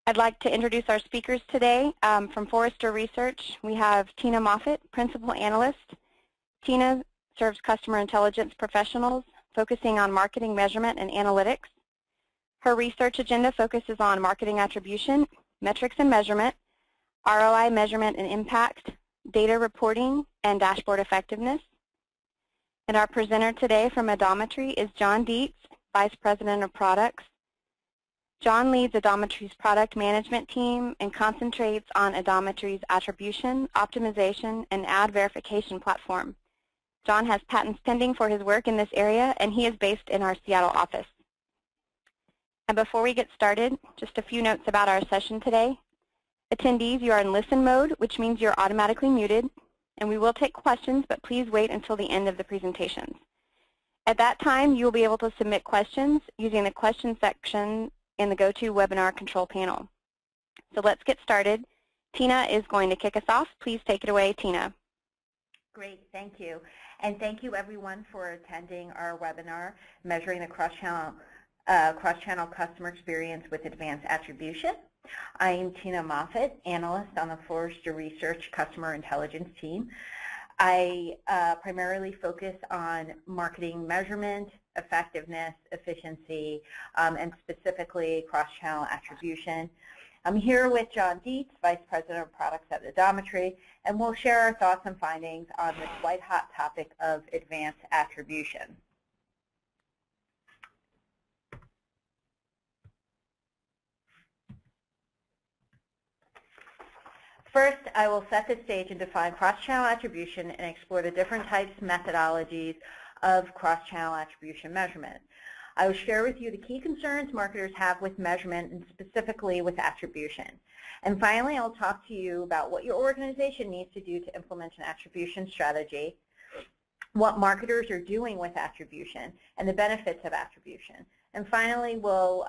I'd like to introduce our speakers today. From Forrester Research, we have Tina Moffitt, Principal Analyst. Tina serves customer intelligence professionals, focusing on marketing measurement and analytics. Her research agenda focuses on marketing attribution, metrics and measurement, ROI measurement and impact, data reporting, and dashboard effectiveness. And our presenter today from Adometry is John Dietz, Vice President of Products. John leads Adometry's product management team and concentrates on Adometry's attribution, optimization, and ad verification platform. John has patents pending for his work in this area, and he is based in our Seattle office. And before we get started, just a few notes about our session today. Attendees, you are in listen mode, which means you're automatically muted, and we will take questions, but please wait until the end of the presentations. At that time, you will be able to submit questions using the question section in the GoToWebinar control panel. So let's get started. Tina is going to kick us off. Please take it away, Tina. Great, thank you. And thank you everyone for attending our webinar, Measuring the Cross-Channel Customer Experience with Advanced Attribution. I am Tina Moffitt, Analyst on the Forrester Research Customer Intelligence team. I primarily focus on marketing measurement, effectiveness, efficiency, and specifically cross-channel attribution. I'm here with John Dietz, Vice President of Products at Adometry, and we'll share our thoughts and findings on this white-hot topic of advanced attribution. First, I will set the stage and define cross-channel attribution and explore the different types and methodologies of cross-channel attribution measurement. I will share with you the key concerns marketers have with measurement and specifically with attribution. And finally, I'll talk to you about what your organization needs to do to implement an attribution strategy, what marketers are doing with attribution, and the benefits of attribution. And finally, we'll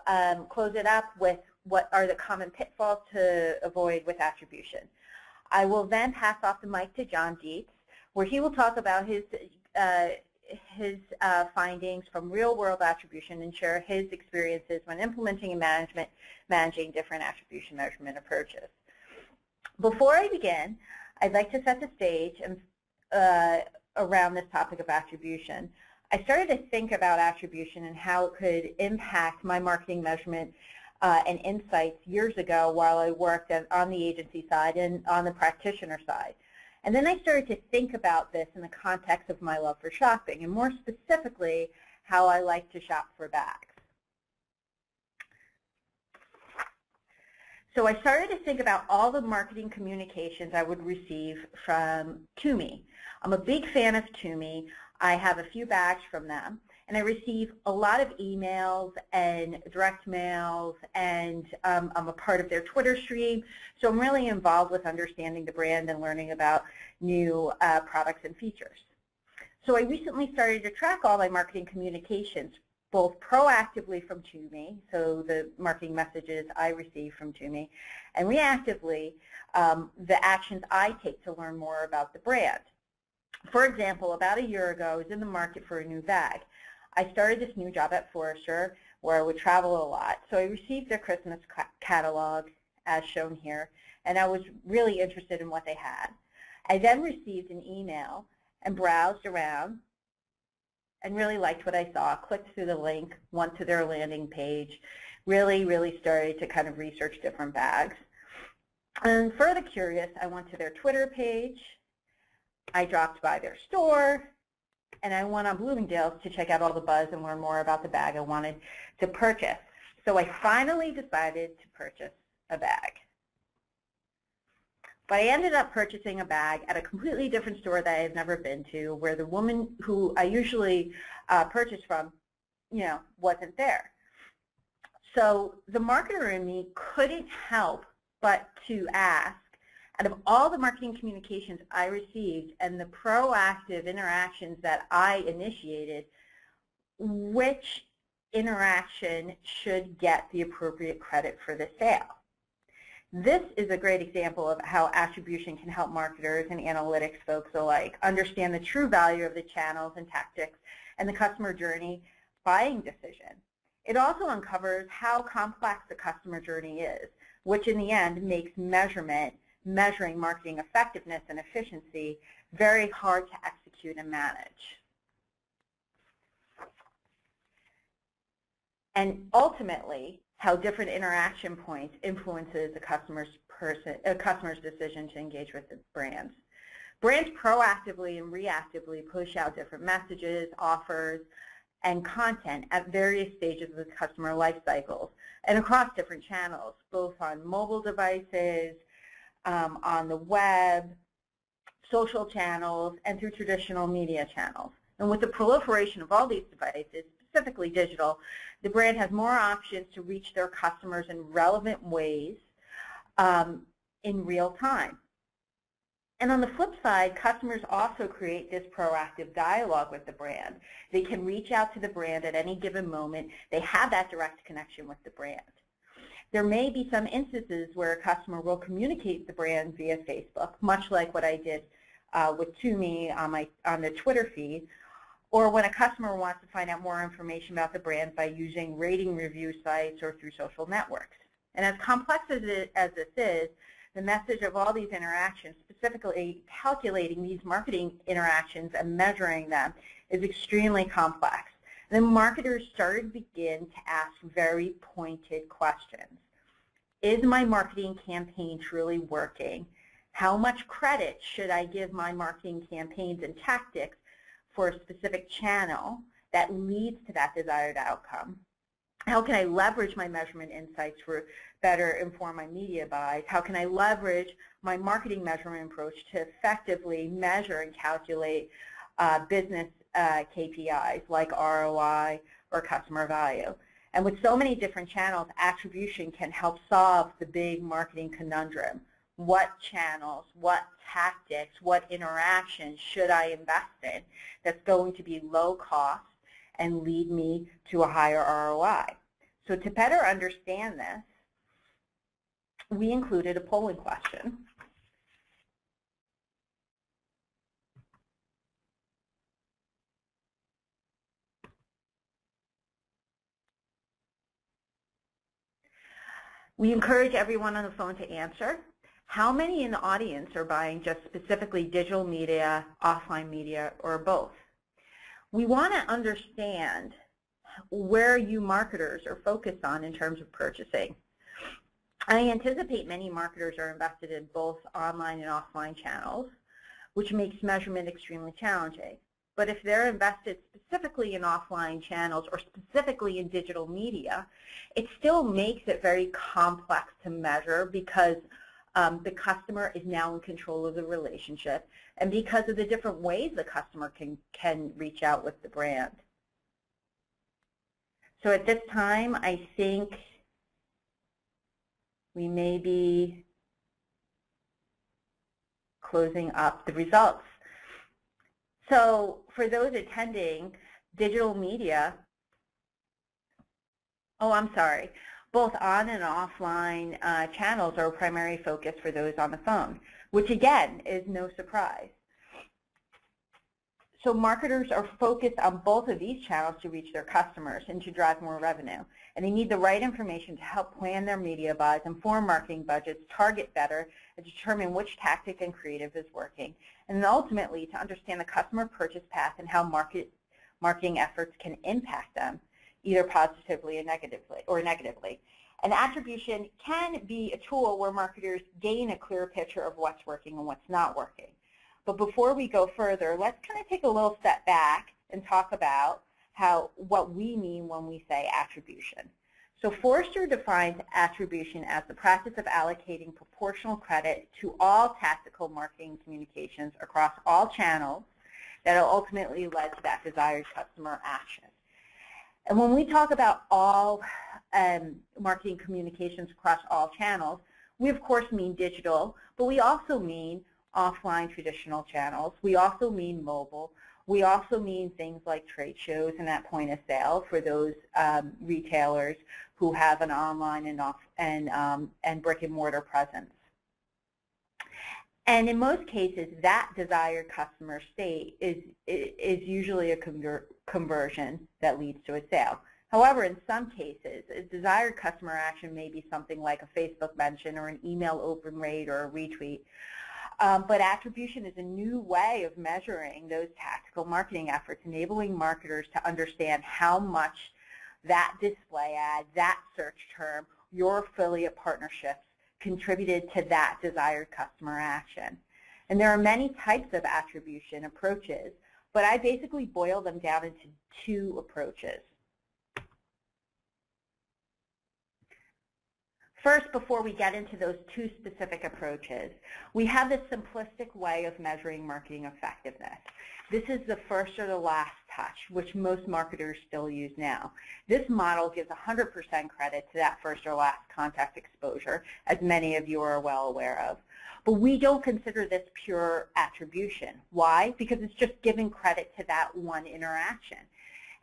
close it up with what are the common pitfalls to avoid with attribution. I will then pass off the mic to John Dietz, where he will talk about his findings from real-world attribution and share his experiences when implementing and managing different attribution measurement approaches. Before I begin, I'd like to set the stage around this topic of attribution. I started to think about attribution and how it could impact my marketing measurement and insights years ago while I worked on the agency side and on the practitioner side. And then I started to think about this in the context of my love for shopping, and more specifically, how I like to shop for bags. So I started to think about all the marketing communications I would receive from Tumi. I'm a big fan of Tumi. I have a few bags from them, and I receive a lot of emails and direct mails, and I'm a part of their Twitter stream, so I'm really involved with understanding the brand and learning about new products and features. So I recently started to track all my marketing communications, both proactively from Tumi, so the marketing messages I receive from Tumi, and reactively, the actions I take to learn more about the brand. For example, about a year ago, I was in the market for a new bag. I started this new job at Forrester where I would travel a lot, so I received their Christmas catalog as shown here, and I was really interested in what they had. I then received an email and browsed around and really liked what I saw, clicked through the link, went to their landing page, really started to kind of research different bags. And further curious, I went to their Twitter page, I dropped by their store, and I went on Bloomingdale's to check out all the buzz and learn more about the bag I wanted to purchase. So I finally decided to purchase a bag. But I ended up purchasing a bag at a completely different store that I had never been to, where the woman who I usually purchase from, wasn't there. So the marketer in me couldn't help but to ask, out of all the marketing communications I received and the proactive interactions that I initiated, which interaction should get the appropriate credit for the sale? This is a great example of how attribution can help marketers and analytics folks alike understand the true value of the channels and tactics and the customer journey buying decision. It also uncovers how complex the customer journey is, which in the end makes measuring marketing effectiveness and efficiency very hard to execute and manage. And ultimately, how different interaction points influences a customer's decision to engage with the brands. Brands proactively and reactively push out different messages, offers, and content at various stages of the customer life cycles and across different channels, both on mobile devices, on the web, social channels, and through traditional media channels. And with the proliferation of all these devices, specifically digital, the brand has more options to reach their customers in relevant ways in real time. And on the flip side, customers also create this proactive dialogue with the brand. They can reach out to the brand at any given moment. They have that direct connection with the brand. There may be some instances where a customer will communicate with the brand via Facebook, much like what I did with Toomey on the Twitter feed, or when a customer wants to find out more information about the brand by using rating review sites or through social networks. And as complex as this is, the message of all these interactions, specifically calculating these marketing interactions and measuring them, is extremely complex. Then marketers begin to ask very pointed questions. Is my marketing campaign truly working? How much credit should I give my marketing campaigns and tactics for a specific channel that leads to that desired outcome? How can I leverage my measurement insights for better inform my media buys? How can I leverage my marketing measurement approach to effectively measure and calculate business KPIs like ROI or customer value? And with so many different channels, attribution can help solve the big marketing conundrum. What channels, what tactics, what interactions should I invest in that's going to be low cost and lead me to a higher ROI? So to better understand this, we included a polling question. We encourage everyone on the phone to answer. How many in the audience are buying just specifically digital media, offline media, or both? We want to understand where you marketers are focused on in terms of purchasing. I anticipate many marketers are invested in both online and offline channels, which makes measurement extremely challenging. But if they're invested specifically in offline channels or specifically in digital media, it still makes it very complex to measure because the customer is now in control of the relationship and because of the different ways the customer can reach out with the brand. So at this time, I think we may be closing up the results. So for those attending, digital media, both on and offline channels are a primary focus for those on the phone, which again is no surprise. So marketers are focused on both of these channels to reach their customers and to drive more revenue. And they need the right information to help plan their media buys, inform marketing budgets, target better, and determine which tactic and creative is working. And then ultimately to understand the customer purchase path and how marketing efforts can impact them, either positively or negatively. And attribution can be a tool where marketers gain a clear picture of what's working and what's not working. But before we go further, let's kind of take a little step back and talk about what we mean when we say attribution. So Forrester defines attribution as the practice of allocating proportional credit to all tactical marketing communications across all channels that ultimately led to that desired customer action. And when we talk about all marketing communications across all channels, we of course mean digital, but we also mean offline traditional channels. We also mean mobile. We also mean things like trade shows and at point of sale for those retailers who have an online and brick and mortar presence. And in most cases, that desired customer state is usually a conversion that leads to a sale. However, in some cases, a desired customer action may be something like a Facebook mention or an email open rate or a retweet. But attribution is a new way of measuring those tactical marketing efforts, enabling marketers to understand how much that display ad, that search term, your affiliate partnerships contributed to that desired customer action. And there are many types of attribution approaches, but I basically boil them down into two approaches. First, before we get into those two specific approaches, we have this simplistic way of measuring marketing effectiveness. This is the first or the last touch, which most marketers still use now. This model gives 100% credit to that first or last contact exposure, as many of you are well aware of. But we don't consider this pure attribution. Why? Because it's just giving credit to that one interaction.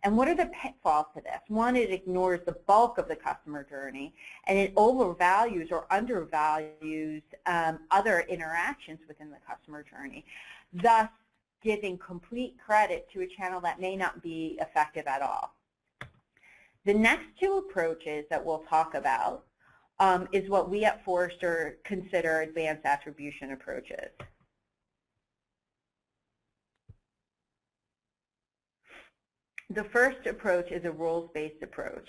And what are the pitfalls to this? One, it ignores the bulk of the customer journey, and it overvalues or undervalues other interactions within the customer journey, thus giving complete credit to a channel that may not be effective at all. The next two approaches that we'll talk about is what we at Forrester consider advanced attribution approaches. The first approach is a rules-based approach.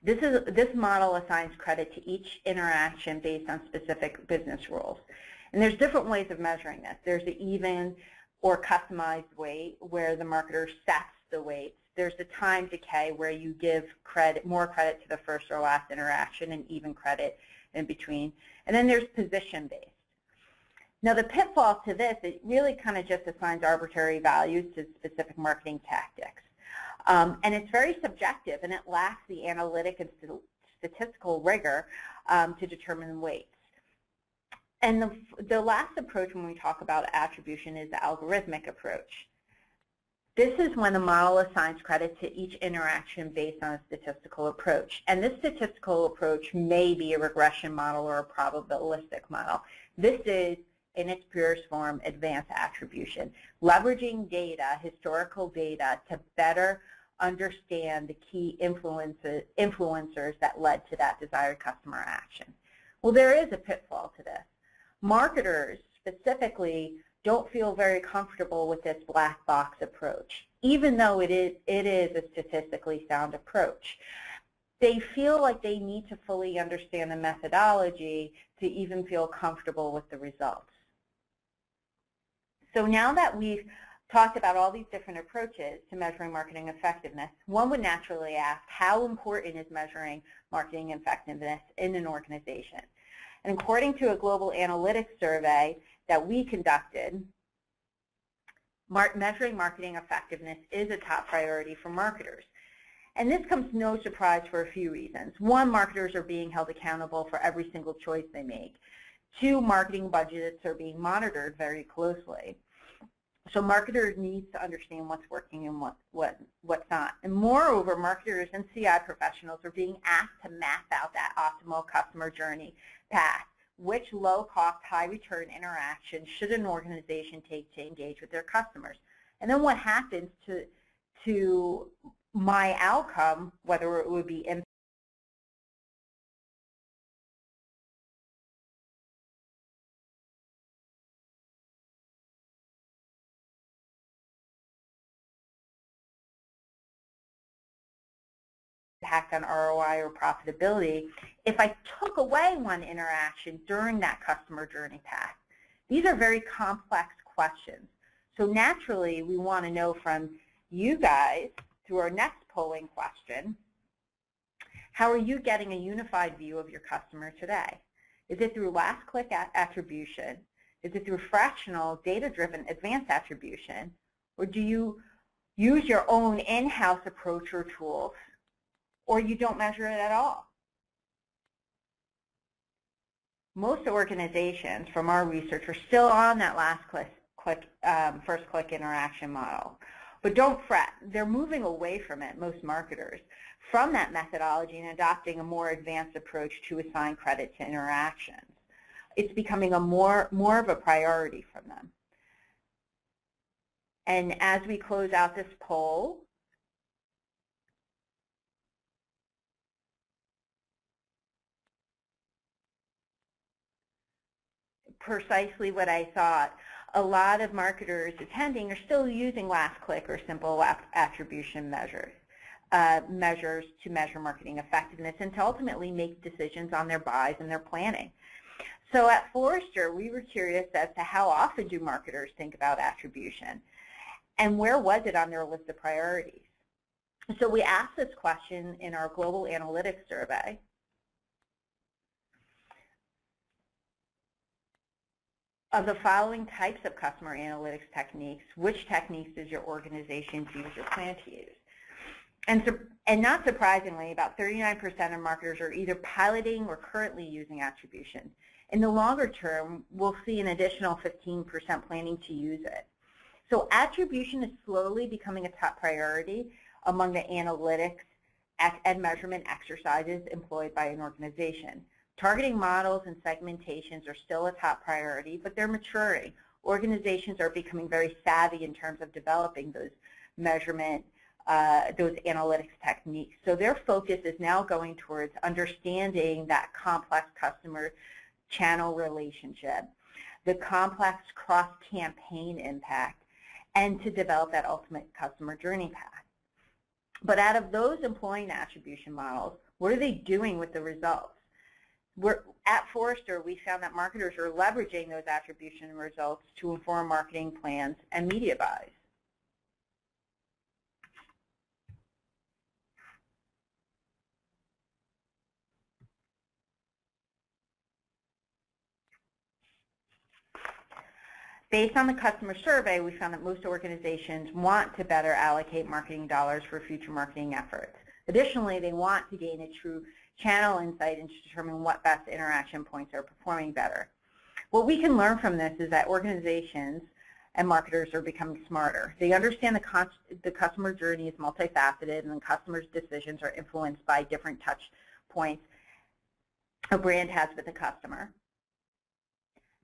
This model assigns credit to each interaction based on specific business rules. And there's different ways of measuring this. There's the even or customized weight, where the marketer sets the weights. There's the time decay, where you give more credit to the first or last interaction and even credit in between. And then there's position-based. Now, the pitfall to this, it really kind of just assigns arbitrary values to specific marketing tactics. And it's very subjective, and it lacks the analytic and statistical rigor to determine weights. And the last approach when we talk about attribution is the algorithmic approach. This is when the model assigns credit to each interaction based on a statistical approach. And this statistical approach may be a regression model or a probabilistic model. This is, in its purest form, advanced attribution, leveraging data, historical data, to better understand the key influencers that led to that desired customer action. Well, there is a pitfall to this. Marketers specifically don't feel very comfortable with this black box approach, even though it is a statistically sound approach. They feel like they need to fully understand the methodology to even feel comfortable with the results. So now that we've talked about all these different approaches to measuring marketing effectiveness, one would naturally ask, how important is measuring marketing effectiveness in an organization? And according to a global analytics survey that we conducted, measuring marketing effectiveness is a top priority for marketers. And this comes no surprise for a few reasons. One, marketers are being held accountable for every single choice they make. Two, marketing budgets are being monitored very closely. So marketers need to understand what's working and what's not. And moreover, marketers and CI professionals are being asked to map out that optimal customer journey path. Which low-cost, high-return interaction should an organization take to engage with their customers? And then what happens to my outcome, whether it would be impact on ROI or profitability if I took away one interaction during that customer journey path? These are very complex questions. So naturally, we want to know from you guys, through our next polling question, how are you getting a unified view of your customer today? Is it through last click attribution? Is it through fractional, data-driven advanced attribution? Or do you use your own in-house approach or tools, or you don't measure it at all? Most organizations, from our research, are still on that last first click interaction model. But don't fret, they're moving away from it, most marketers, from that methodology and adopting a more advanced approach to assign credit to interactions. It's becoming a more of a priority from them. And as we close out this poll, precisely what I thought. A lot of marketers attending are still using last click or simple attribution measures to measure marketing effectiveness and to ultimately make decisions on their buys and their planning. So at Forrester, we were curious as to how often do marketers think about attribution, and where was it on their list of priorities. So we asked this question in our global analytics survey. Of the following types of customer analytics techniques, which techniques does your organization use or plan to use? And not surprisingly, about 39% of marketers are either piloting or currently using attribution. In the longer term, we'll see an additional 15% planning to use it. So attribution is slowly becoming a top priority among the analytics and measurement exercises employed by an organization. Targeting models and segmentations are still a top priority, but they're maturing. Organizations are becoming very savvy in terms of developing those measurement, those analytics techniques. So their focus is now going towards understanding that complex customer channel relationship, the complex cross-campaign impact, and to develop that ultimate customer journey path. But out of those employing attribution models, what are they doing with the results? At Forrester, we found that marketers are leveraging those attribution results to inform marketing plans and media buys. Based on the customer survey, we found that most organizations want to better allocate marketing dollars for future marketing efforts. Additionally, they want to gain a true channel insight and to determine what best interaction points are performing better. What we can learn from this is that organizations and marketers are becoming smarter. They understand the customer journey is multifaceted and the customer's decisions are influenced by different touch points a brand has with the customer.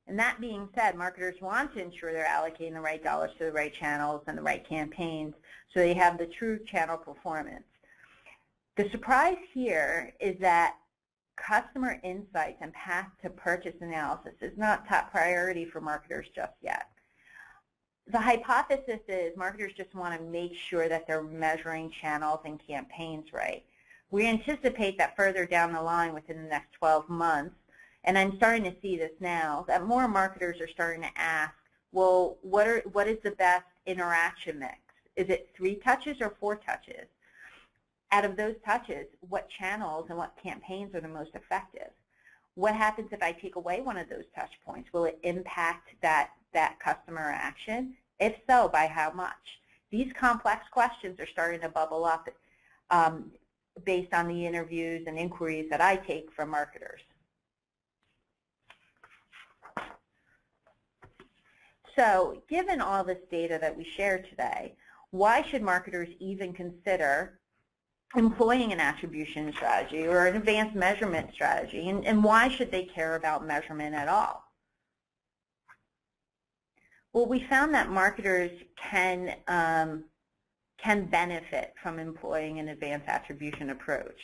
And that being said, marketers want to ensure they're allocating the right dollars to the right channels and the right campaigns so they have the true channel performance. The surprise here is that customer insights and path to purchase analysis is not top priority for marketers just yet. The hypothesis is marketers just want to make sure that they're measuring channels and campaigns right. We anticipate that further down the line within the next 12 months, and I'm starting to see this now, that more marketers are starting to ask, well, what is the best interaction mix? Is it 3 touches or 4 touches? Out of those touches, what channels and what campaigns are the most effective? What happens if I take away one of those touch points? Will it impact that customer action? If so, by how much? These complex questions are starting to bubble up based on the interviews and inquiries that I take from marketers. So, given all this data that we shared today, why should marketers even consider employing an attribution strategy or an advanced measurement strategy, and why should they care about measurement at all? Well, we found that marketers can benefit from employing an advanced attribution approach.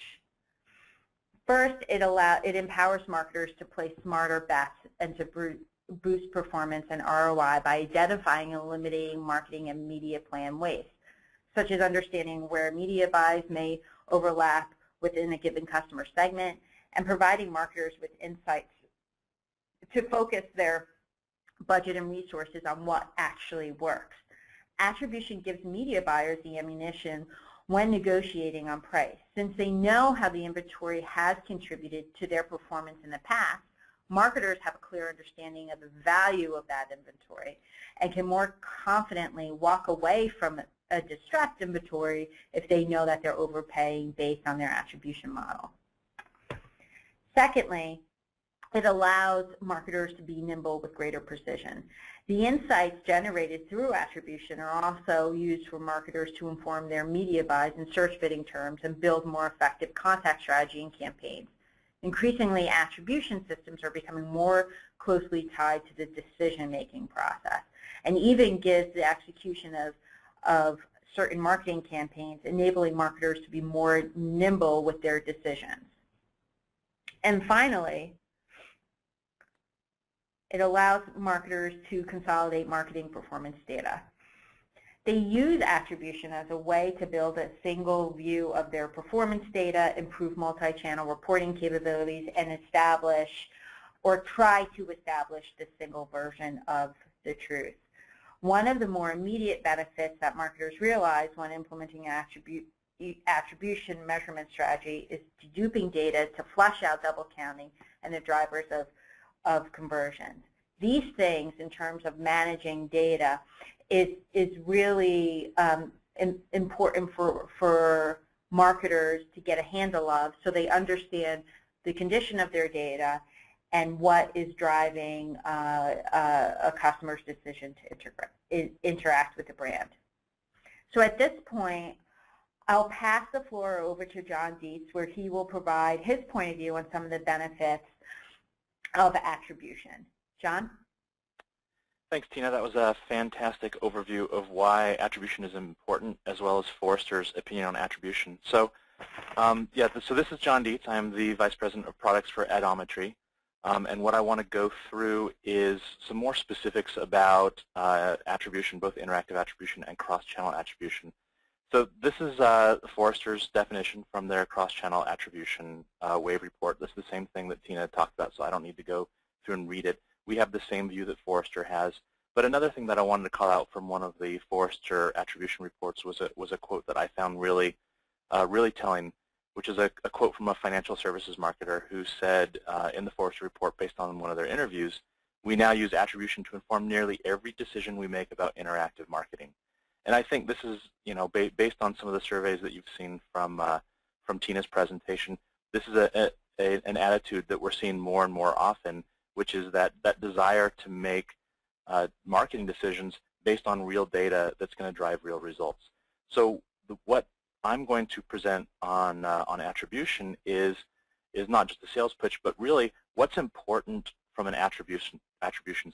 First, it empowers marketers to place smarter bets and to boost performance and ROI by identifying and eliminating marketing and media plan waste, such as understanding where media buys may overlap within a given customer segment and providing marketers with insights to focus their budget and resources on what actually works. Attribution gives media buyers the ammunition when negotiating on price. Since they know how the inventory has contributed to their performance in the past, marketers have a clear understanding of the value of that inventory and can more confidently walk away from a distressed inventory if they know that they're overpaying based on their attribution model. Secondly, it allows marketers to be nimble with greater precision. The insights generated through attribution are also used for marketers to inform their media buys and search bidding terms and build more effective contact strategy and campaigns. Increasingly, attribution systems are becoming more closely tied to the decision-making process and even gives the execution of certain marketing campaigns, enabling marketers to be more nimble with their decisions. And finally, It allows marketers to consolidate marketing performance data. They use attribution as a way to build a single view of their performance data, improve multi-channel reporting capabilities, and establish or try to establish the single version of the truth. One of the more immediate benefits that marketers realize when implementing an attribution measurement strategy is deduping data to flush out double counting and the drivers of conversions. These things, in terms of managing data, is really important for marketers to get a handle of, so they understand the condition of their data and what is driving a customer's decision to interact with the brand. So at this point, I'll pass the floor over to John Dietz, where he will provide his point of view on some of the benefits of attribution. John? Thanks, Tina. That was a fantastic overview of why attribution is important, as well as Forrester's opinion on attribution. So, so this is John Dietz. I am the Vice President of Products for Adometry. And what I want to go through is some more specifics about attribution, both interactive attribution and cross-channel attribution. So this is Forrester's definition from their cross-channel attribution wave report. This is the same thing that Tina talked about, so I don't need to go through and read it. We have the same view that Forrester has. But another thing that I wanted to call out from one of the Forrester attribution reports was a quote that I found really telling, which is a quote from a financial services marketer who said in the Forrester report, based on one of their interviews, "We now use attribution to inform nearly every decision we make about interactive marketing." And I think this is, based on some of the surveys that you've seen from Tina's presentation, this is an attitude that we're seeing more and more often, which is that desire to make marketing decisions based on real data that's going to drive real results. So what I'm going to present on attribution is not just a sales pitch, but really what's important from an attribution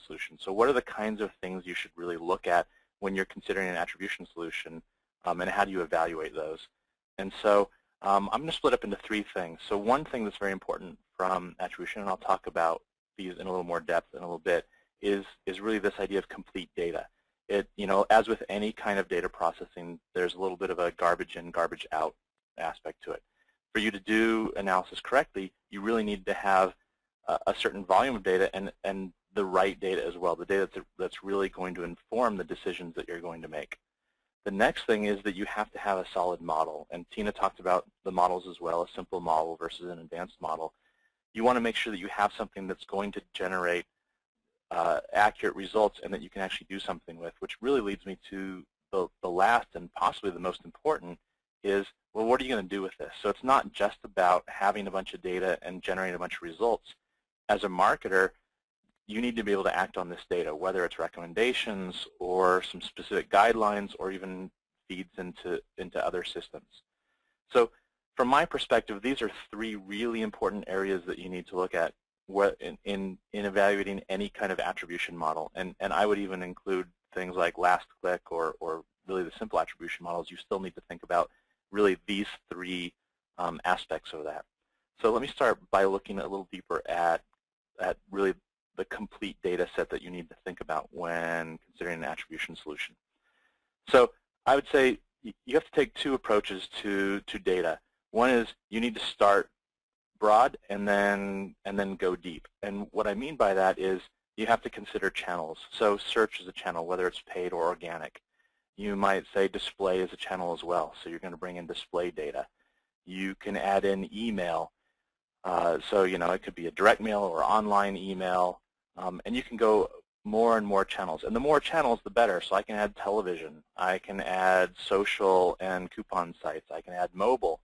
solution. So what are the kinds of things you should really look at when you're considering an attribution solution, and how do you evaluate those? And so I'm going to split up into three things. So one thing that's very important from attribution, and I'll talk about these in a little more depth in a little bit, is really this idea of complete data. As with any kind of data processing, there's a little bit of a garbage in, garbage out aspect to it. For you to do analysis correctly, you really need to have a certain volume of data and the right data as well, the data that's really going to inform the decisions that you're going to make. The next thing is that you have to have a solid model, and Tina talked about the models as well, a simple model versus an advanced model. You want to make sure that you have something that's going to generate accurate results and that you can actually do something with, which really leads me to the last and possibly the most important is, well, what are you going to do with this? So it's not just about having a bunch of data and generating a bunch of results. As a marketer, you need to be able to act on this data, whether it's recommendations or some specific guidelines or even feeds into other systems. So from my perspective, these are three really important areas that you need to look at in evaluating any kind of attribution model. And I would even include things like last click or really the simple attribution models. You still need to think about really these three aspects of that. So let me start by looking a little deeper at really the complete data set that you need to think about when considering an attribution solution. So I would say you have to take two approaches to data. One is you need to start broad and then go deep. And what I mean by that is you have to consider channels. So search is a channel, whether it's paid or organic. You might say display is a channel as well, so you're going to bring in display data. You can add in email. So it could be a direct mail or online email, and you can go more and more channels. And the more channels, the better. So I can add television. I can add social and coupon sites. I can add mobile.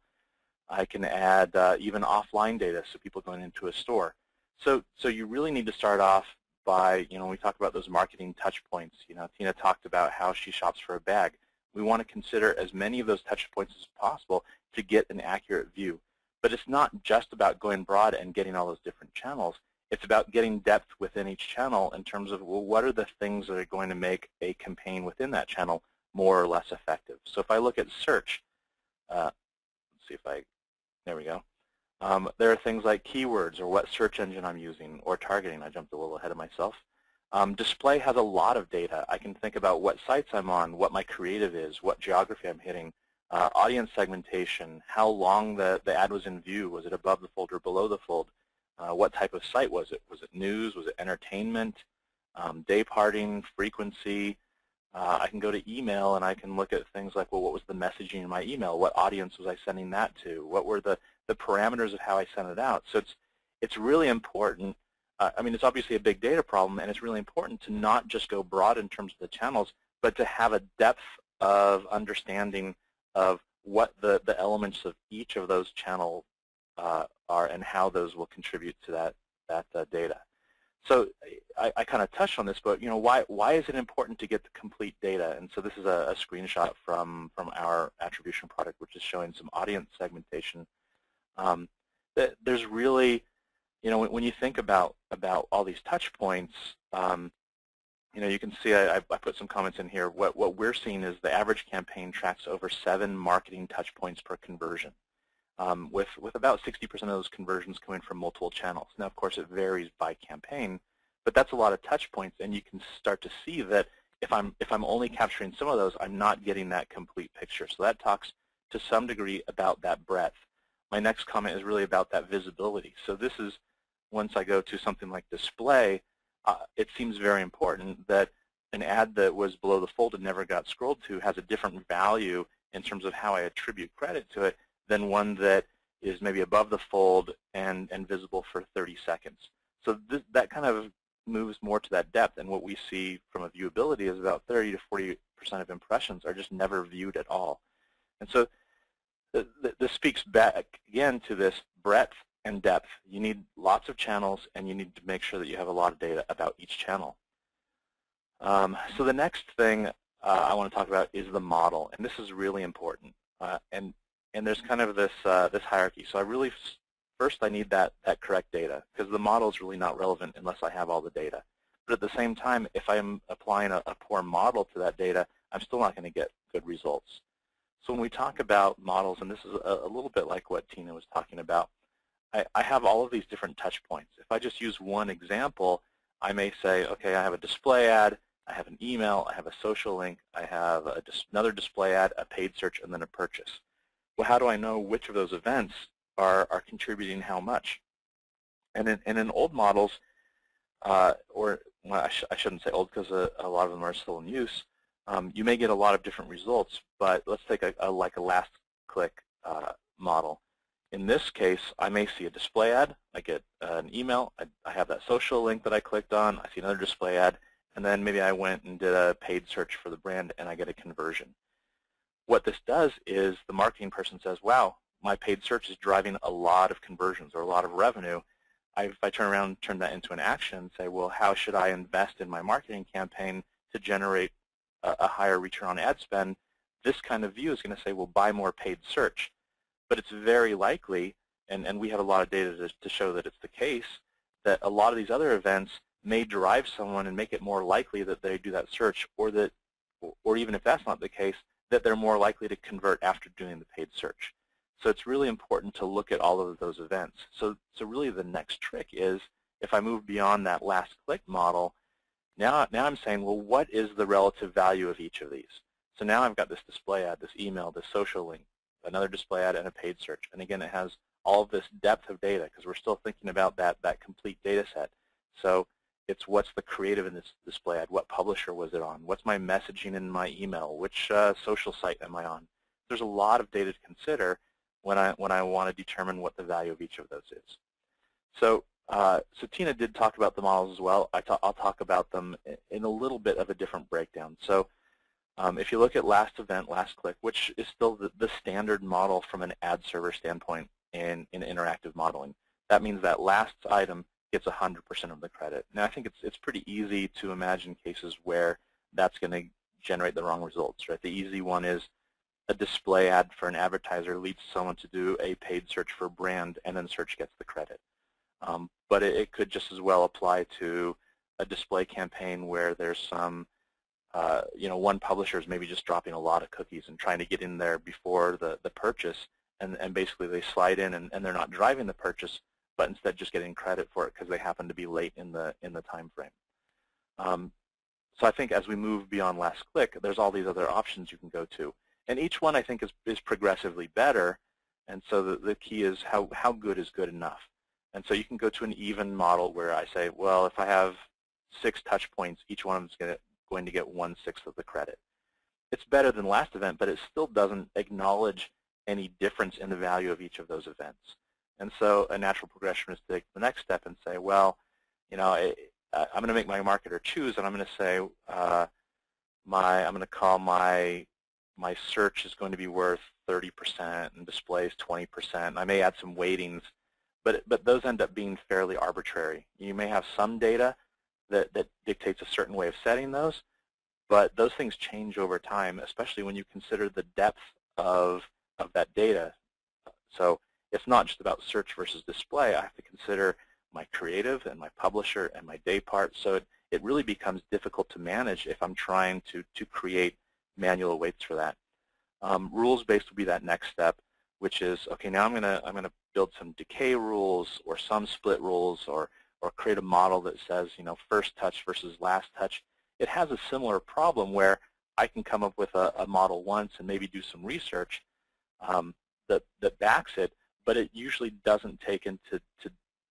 I can add even offline data, so people going into a store. So you really need to start off by, when we talk about those marketing touch points, Tina talked about how she shops for a bag. We want to consider as many of those touch points as possible to get an accurate view. But it's not just about going broad and getting all those different channels. It's about getting depth within each channel in terms of, well, what are the things that are going to make a campaign within that channel more or less effective? So if I look at search, let's see if there we go. There are things like keywords or what search engine I'm using or targeting. I jumped a little ahead of myself. Display has a lot of data. I can think about what sites I'm on, what my creative is, what geography I'm hitting, audience segmentation, how long the ad was in view. Was it above the fold or below the fold? What type of site was it? Was it news? Was it entertainment? Day parting, frequency. I can go to email and I can look at things like, well, what was the messaging in my email? What audience was I sending that to? What were the parameters of how I sent it out? So it's really important. I mean, it's obviously a big data problem, and it's really important to not just go broad in terms of the channels, but to have a depth of understanding of what the elements of each of those channels are and how those will contribute to that data. So I kind of touched on this, but why is it important to get the complete data? And so this is a screenshot from our attribution product, which is showing some audience segmentation. There's really, when you think about all these touch points, you can see I put some comments in here. What we're seeing is the average campaign tracks over 7 marketing touch points per conversion, with about 60% of those conversions coming from multiple channels. Now, of course, it varies by campaign, but that's a lot of touch points, and you can start to see that if I'm only capturing some of those, I'm not getting that complete picture. So that talks to some degree about that breadth. My next comment is really about that visibility. So this is, once I go to something like display, it seems very important that an ad that was below the fold and never got scrolled to has a different value in terms of how I attribute credit to it than one that is maybe above the fold and visible for 30 seconds. So that kind of moves more to that depth, and what we see from a viewability is about 30 to 40% of impressions are just never viewed at all. And so this speaks back again to this breadth and depth. You need lots of channels, and you need to make sure that you have a lot of data about each channel. So the next thing I want to talk about is the model, and this is really important. And there's kind of this hierarchy. So first I need that correct data, because the model is really not relevant unless I have all the data. But at the same time, if I'm applying a poor model to that data, I'm still not going to get good results. So when we talk about models, and this is a little bit like what Tina was talking about, I have all of these different touch points. If I just use one example, I may say, okay, I have a display ad, I have an email, I have a social link, I have another display ad, a paid search, and then a purchase. Well, how do I know which of those events are contributing how much? And in old models, or well, I shouldn't say old because a lot of them are still in use, you may get a lot of different results, but let's take like a last click model. In this case, I may see a display ad, I get an email, I have that social link that I clicked on, I see another display ad, and then maybe I went and did a paid search for the brand and I get a conversion. What this does is the marketing person says, wow, my paid search is driving a lot of conversions or a lot of revenue. If I turn around and turn that into an action and say, well, how should I invest in my marketing campaign to generate a higher return on ad spend, this kind of view is going to say, well, buy more paid search. But it's very likely, and we have a lot of data to show that it's the case, that a lot of these other events may drive someone and make it more likely that they do that search, or even if that's not the case, that they're more likely to convert after doing the paid search. So it's really important to look at all of those events. So really the next trick is, if I move beyond that last click model, now I'm saying, well, what is the relative value of each of these? So now I've got this display ad, this email, this social link, another display ad, and a paid search. And again, it has all of this depth of data because we're still thinking about that complete data set. So it's what's the creative in this display ad, what publisher was it on, what's my messaging in my email, which social site am I on. There's a lot of data to consider when I want to determine what the value of each of those is. So Tina did talk about the models as well. I'll talk about them in a little bit of a different breakdown. So if you look at last event, last click, which is still the standard model from an ad server standpoint in interactive modeling, that means that last item gets 100% of the credit. Now, I think it's pretty easy to imagine cases where that's going to generate the wrong results, right? The easy one is a display ad for an advertiser leads someone to do a paid search for a brand, and then search gets the credit. But it could just as well apply to a display campaign where there's some, one publisher is maybe just dropping a lot of cookies and trying to get in there before the purchase, and basically they slide in and they're not driving the purchase, but instead just getting credit for it because they happen to be late in the time frame. So I think as we move beyond last click, there's all these other options you can go to. And each one I think is progressively better, and so the key is how good is good enough. And so you can go to an even model where I say, well, if I have 6 touch points, each one of them is going to get 1/6 of the credit. It's better than last event, but it still doesn't acknowledge any difference in the value of each of those events. And so a natural progression is to take the next step and say, well, you know, I'm going to make my marketer choose, and I'm going to say I'm going to call my search is going to be worth 30% and displays 20%. I may add some weightings, but those end up being fairly arbitrary. You may have some data that dictates a certain way of setting those, but those things change over time, especially when you consider the depth of that data. So it's not just about search versus display. I have to consider my creative and my publisher and my day part. So it really becomes difficult to manage if I'm trying to create manual weights for that. Rules-based would be that next step, which is, okay, now I'm gonna build some decay rules or some split rules or create a model that says, you know, first touch versus last touch. It has a similar problem where I can come up with a model once and maybe do some research that backs it, but it usually doesn't take into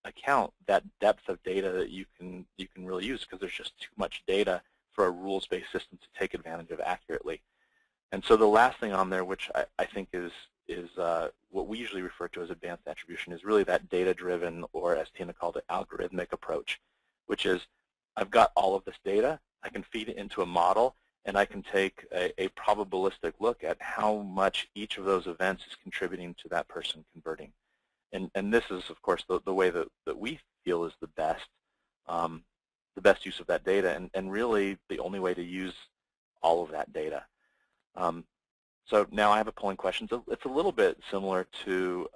account that depth of data that you can really use, because there's just too much data for a rules-based system to take advantage of accurately. And so the last thing on there, which I think is what we usually refer to as advanced attribution, is really that data-driven, or as Tina called it, algorithmic approach, which is I've got all of this data, I can feed it into a model, and I can take a probabilistic look at how much each of those events is contributing to that person converting. And this is, of course, the way that we feel is the best use of that data, and really the only way to use all of that data. So now I have a polling question. So it's a little bit similar to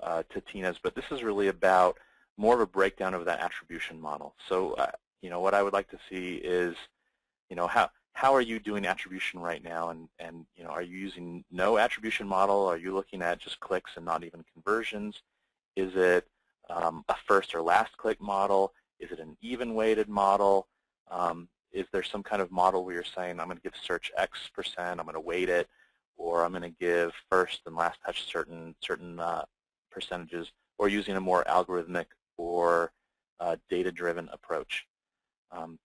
Tina's, but this is really about more of a breakdown of that attribution model. So you know, what I would like to see is, you know, how are you doing attribution right now, and you know, are you using no attribution model? Are you looking at just clicks and not even conversions? Is it a first or last click model? Is it an even weighted model? Is there some kind of model where you're saying, I'm going to give search X%, I'm going to weight it, or I'm going to give first and last touch certain percentages, or using a more algorithmic or data-driven approach?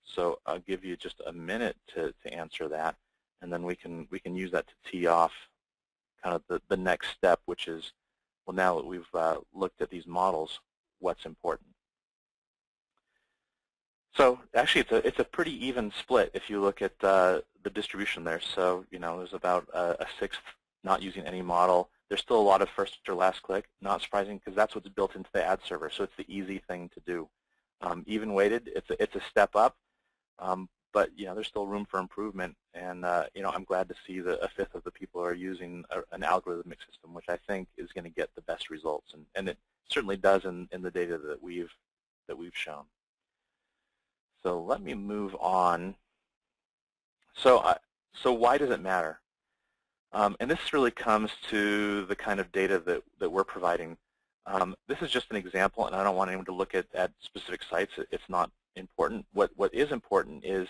So I'll give you just a minute to answer that, and then we can use that to tee off kind of the next step, which is, well, now that we've looked at these models, what's important? So actually, it's a pretty even split if you look at the distribution there. So you know, there's about a sixth not using any model. There's still a lot of first or last click. Not surprising, because that's what's built into the ad server. So it's the easy thing to do. Even weighted, it's a step up, but you know, there's still room for improvement. And you know, I'm glad to see that a fifth of the people are using an algorithmic system, which I think is going to get the best results, and it certainly does in the data that we've shown. So let me move on. So why does it matter? And this really comes to the kind of data that we're providing. This is just an example, and I don't want anyone to look at specific sites. It's not important. What is important is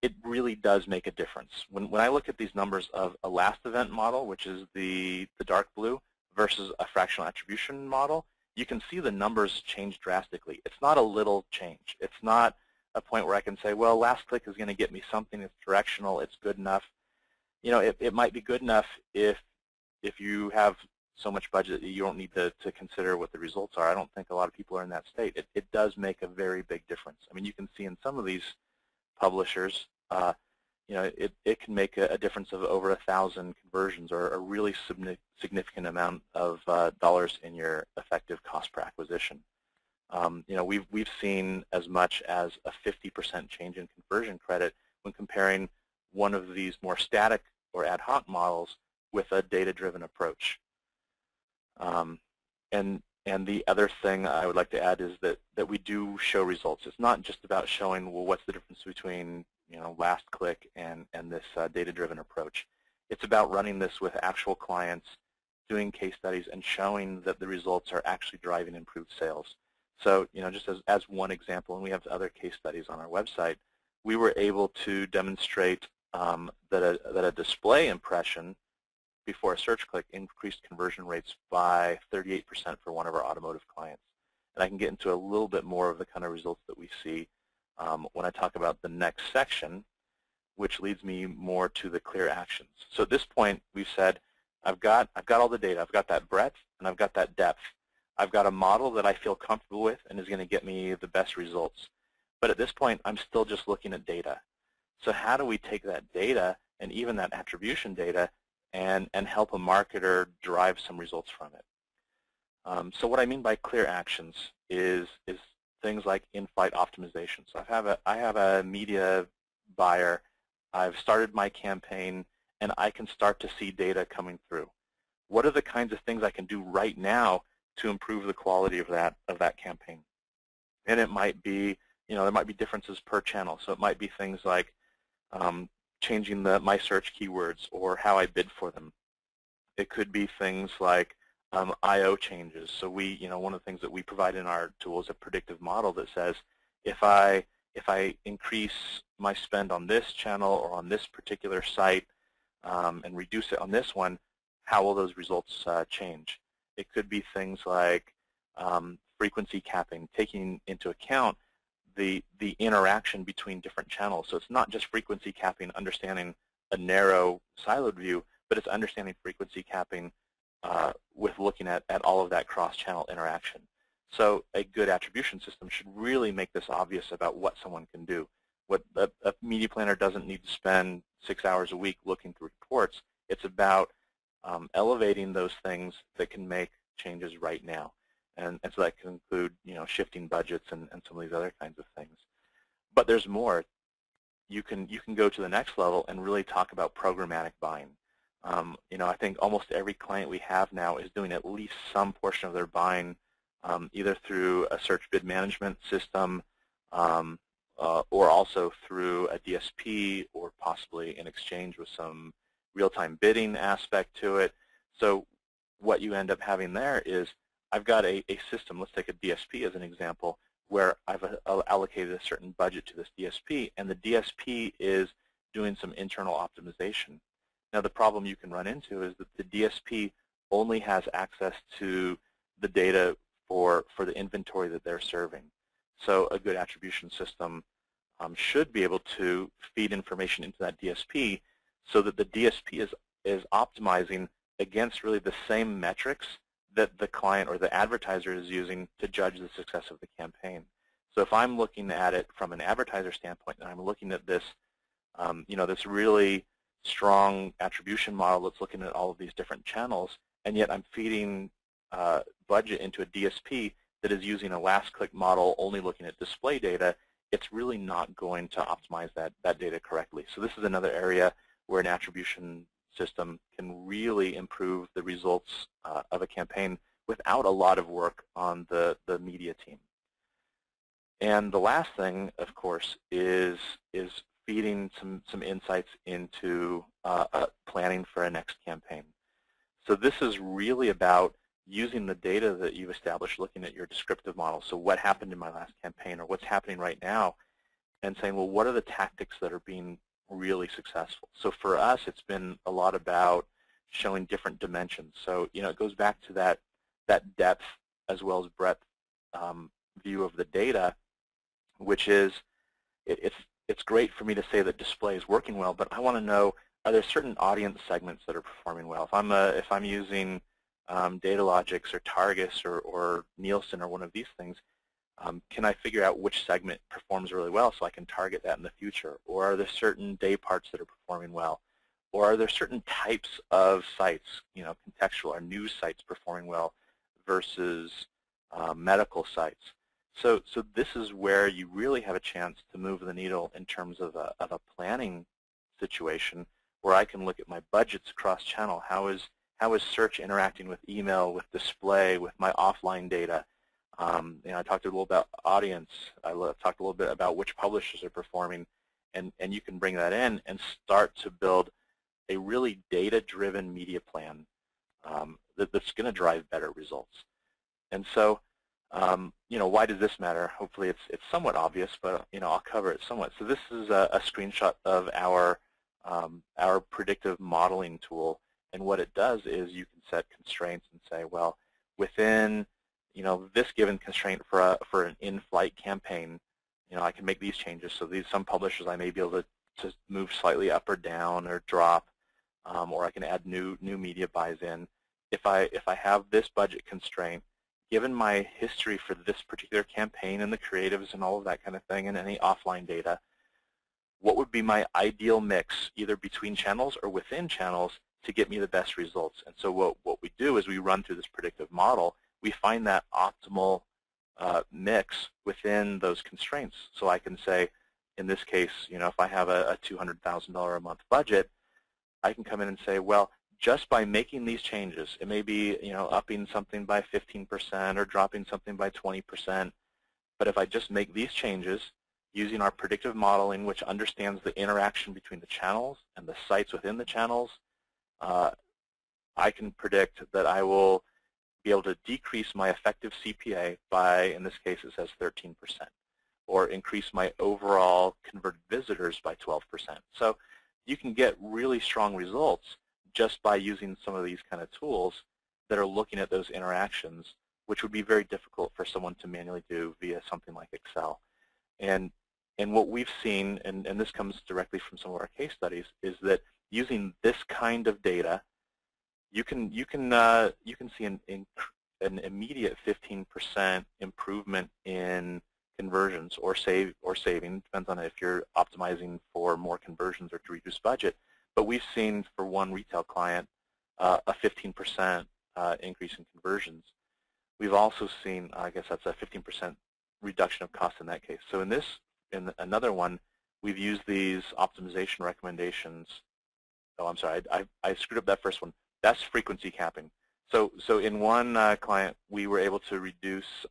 it really does make a difference. When I look at these numbers of a last event model, which is the dark blue, versus a fractional attribution model, you can see the numbers change drastically. It's not a little change. It's not a point where I can say, well, last click is going to get me something. It's directional. It's good enough. You know, it might be good enough if you have so much budget that you don't need to consider what the results are. I don't think a lot of people are in that state. It does make a very big difference. I mean, you can see in some of these publishers, you know, it can make a difference of over 1,000 conversions, or a really significant amount of dollars in your effective cost per acquisition. You know, we've seen as much as a 50% change in conversion credit when comparing one of these more static or ad hoc models with a data-driven approach. And the other thing I would like to add is that we do show results. It's not just about showing, well, what's the difference between, you know, last click and this data-driven approach. It's about running this with actual clients, doing case studies and showing that the results are actually driving improved sales. So, just as one example, and we have other case studies on our website, we were able to demonstrate that a display impression before a search click increased conversion rates by 38% for one of our automotive clients. And I can get into a little bit more of the kind of results that we see when I talk about the next section, which leads me more to the clear actions. So at this point, we've said, I've got all the data. I've got that breadth, and I've got that depth. I've got a model that I feel comfortable with and is going to get me the best results. But at this point, I'm still just looking at data. So how do we take that data and even that attribution data and help a marketer derive some results from it? So what I mean by clear actions is things like in-flight optimization. So I have a media buyer. I've started my campaign, and I can start to see data coming through. What are the kinds of things I can do right now to improve the quality of that campaign? And it might be, there might be differences per channel. So it might be things like changing my search keywords or how I bid for them. It could be things like I/O changes. So one of the things that we provide in our tool is a predictive model that says if I increase my spend on this channel or on this particular site and reduce it on this one, how will those results change? It could be things like frequency capping, taking into account the interaction between different channels. So it's not just frequency capping, understanding a narrow siloed view, but it's understanding frequency capping with looking at all of that cross-channel interaction. So a good attribution system should really make this obvious about what someone can do. What a media planner doesn't need to spend 6 hours a week looking through reports. It's about elevating those things that can make changes right now. And so that can include, shifting budgets and some of these other kinds of things. But there's more. You can go to the next level and really talk about programmatic buying. I think almost every client we have now is doing at least some portion of their buying either through a search bid management system or also through a DSP or possibly in exchange with some real-time bidding aspect to it. So what you end up having there is I've got a system, let's take a DSP as an example, where I've allocated a certain budget to this DSP, and the DSP is doing some internal optimization. Now the problem you can run into is that the DSP only has access to the data for the inventory that they're serving. So a good attribution system should be able to feed information into that DSP so that the DSP is optimizing against really the same metrics that the client or the advertiser is using to judge the success of the campaign. So if I'm looking at it from an advertiser standpoint and I'm looking at this, this really strong attribution model that's looking at all of these different channels, and yet I'm feeding budget into a DSP that is using a last-click model only looking at display data, it's really not going to optimize that data correctly. So this is another area where an attribution system can really improve the results of a campaign without a lot of work on the media team. And the last thing, of course, is feeding some insights into planning for a next campaign. So this is really about using the data that you've established, looking at your descriptive model. So what happened in my last campaign or what's happening right now, and saying, well, what are the tactics that are being really successful? So for us, it's been a lot about showing different dimensions. So, it goes back to that depth as well as breadth view of the data, which is, it's great for me to say that display is working well, but I want to know, are there certain audience segments that are performing well? If I'm using Datalogix or Targus or Nielsen or one of these things, can I figure out which segment performs really well so I can target that in the future? Or are there certain day parts that are performing well? Or are there certain types of sites, contextual or news sites performing well versus medical sites? So this is where you really have a chance to move the needle in terms of a planning situation where I can look at my budgets across channel. How is search interacting with email, with display, with my offline data? I talked a little about audience. I talked a little bit about which publishers are performing, and you can bring that in and start to build a really data-driven media plan that's going to drive better results. And so, why does this matter? Hopefully it's somewhat obvious, but I'll cover it somewhat. So this is a screenshot of our predictive modeling tool, and what it does is you can set constraints and say, well, within this given constraint for an in-flight campaign, I can make these changes. So some publishers I may be able to move slightly up or down or drop, or I can add new media buys in. If I have this budget constraint, given my history for this particular campaign and the creatives and all of that kind of thing and any offline data, what would be my ideal mix, either between channels or within channels, to get me the best results? And so what we do is we run through this predictive model. We find that optimal mix within those constraints. So I can say, in this case, if I have a $200,000 a month budget, I can come in and say, well, just by making these changes, it may be upping something by 15% or dropping something by 20%, but if I just make these changes using our predictive modeling, which understands the interaction between the channels and the sites within the channels, I can predict that I will be able to decrease my effective CPA by, in this case it says 13%, or increase my overall converted visitors by 12%. So you can get really strong results just by using some of these kind of tools that are looking at those interactions, which would be very difficult for someone to manually do via something like Excel. And what we've seen, and this comes directly from some of our case studies, is that using this kind of data, you can see an immediate 15% improvement in conversions or saving, depends on if you're optimizing for more conversions or to reduce budget. But we've seen for one retail client a 15% increase in conversions. We've also seen, I guess that's a 15% reduction of cost in that case. So in another one, we've used these optimization recommendations. Oh, I'm sorry, I screwed up that first one. That's frequency capping. So in one client, we were able to reduce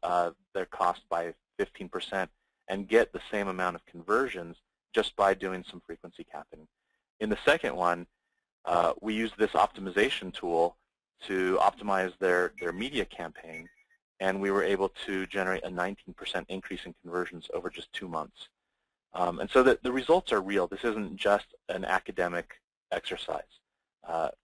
their cost by 15% and get the same amount of conversions just by doing some frequency capping. In the second one, we used this optimization tool to optimize their media campaign, and we were able to generate a 19% increase in conversions over just 2 months. And so the results are real. This isn't just an academic exercise.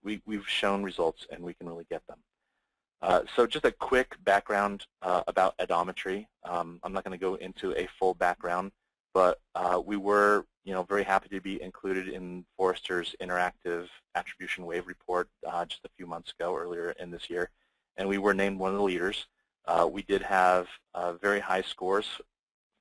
We've shown results, and we can really get them. So just a quick background about Adometry. I'm not going to go into a full background, but we were very happy to be included in Forrester's interactive attribution wave report just a few months ago, earlier in this year, and we were named one of the leaders. We did have very high scores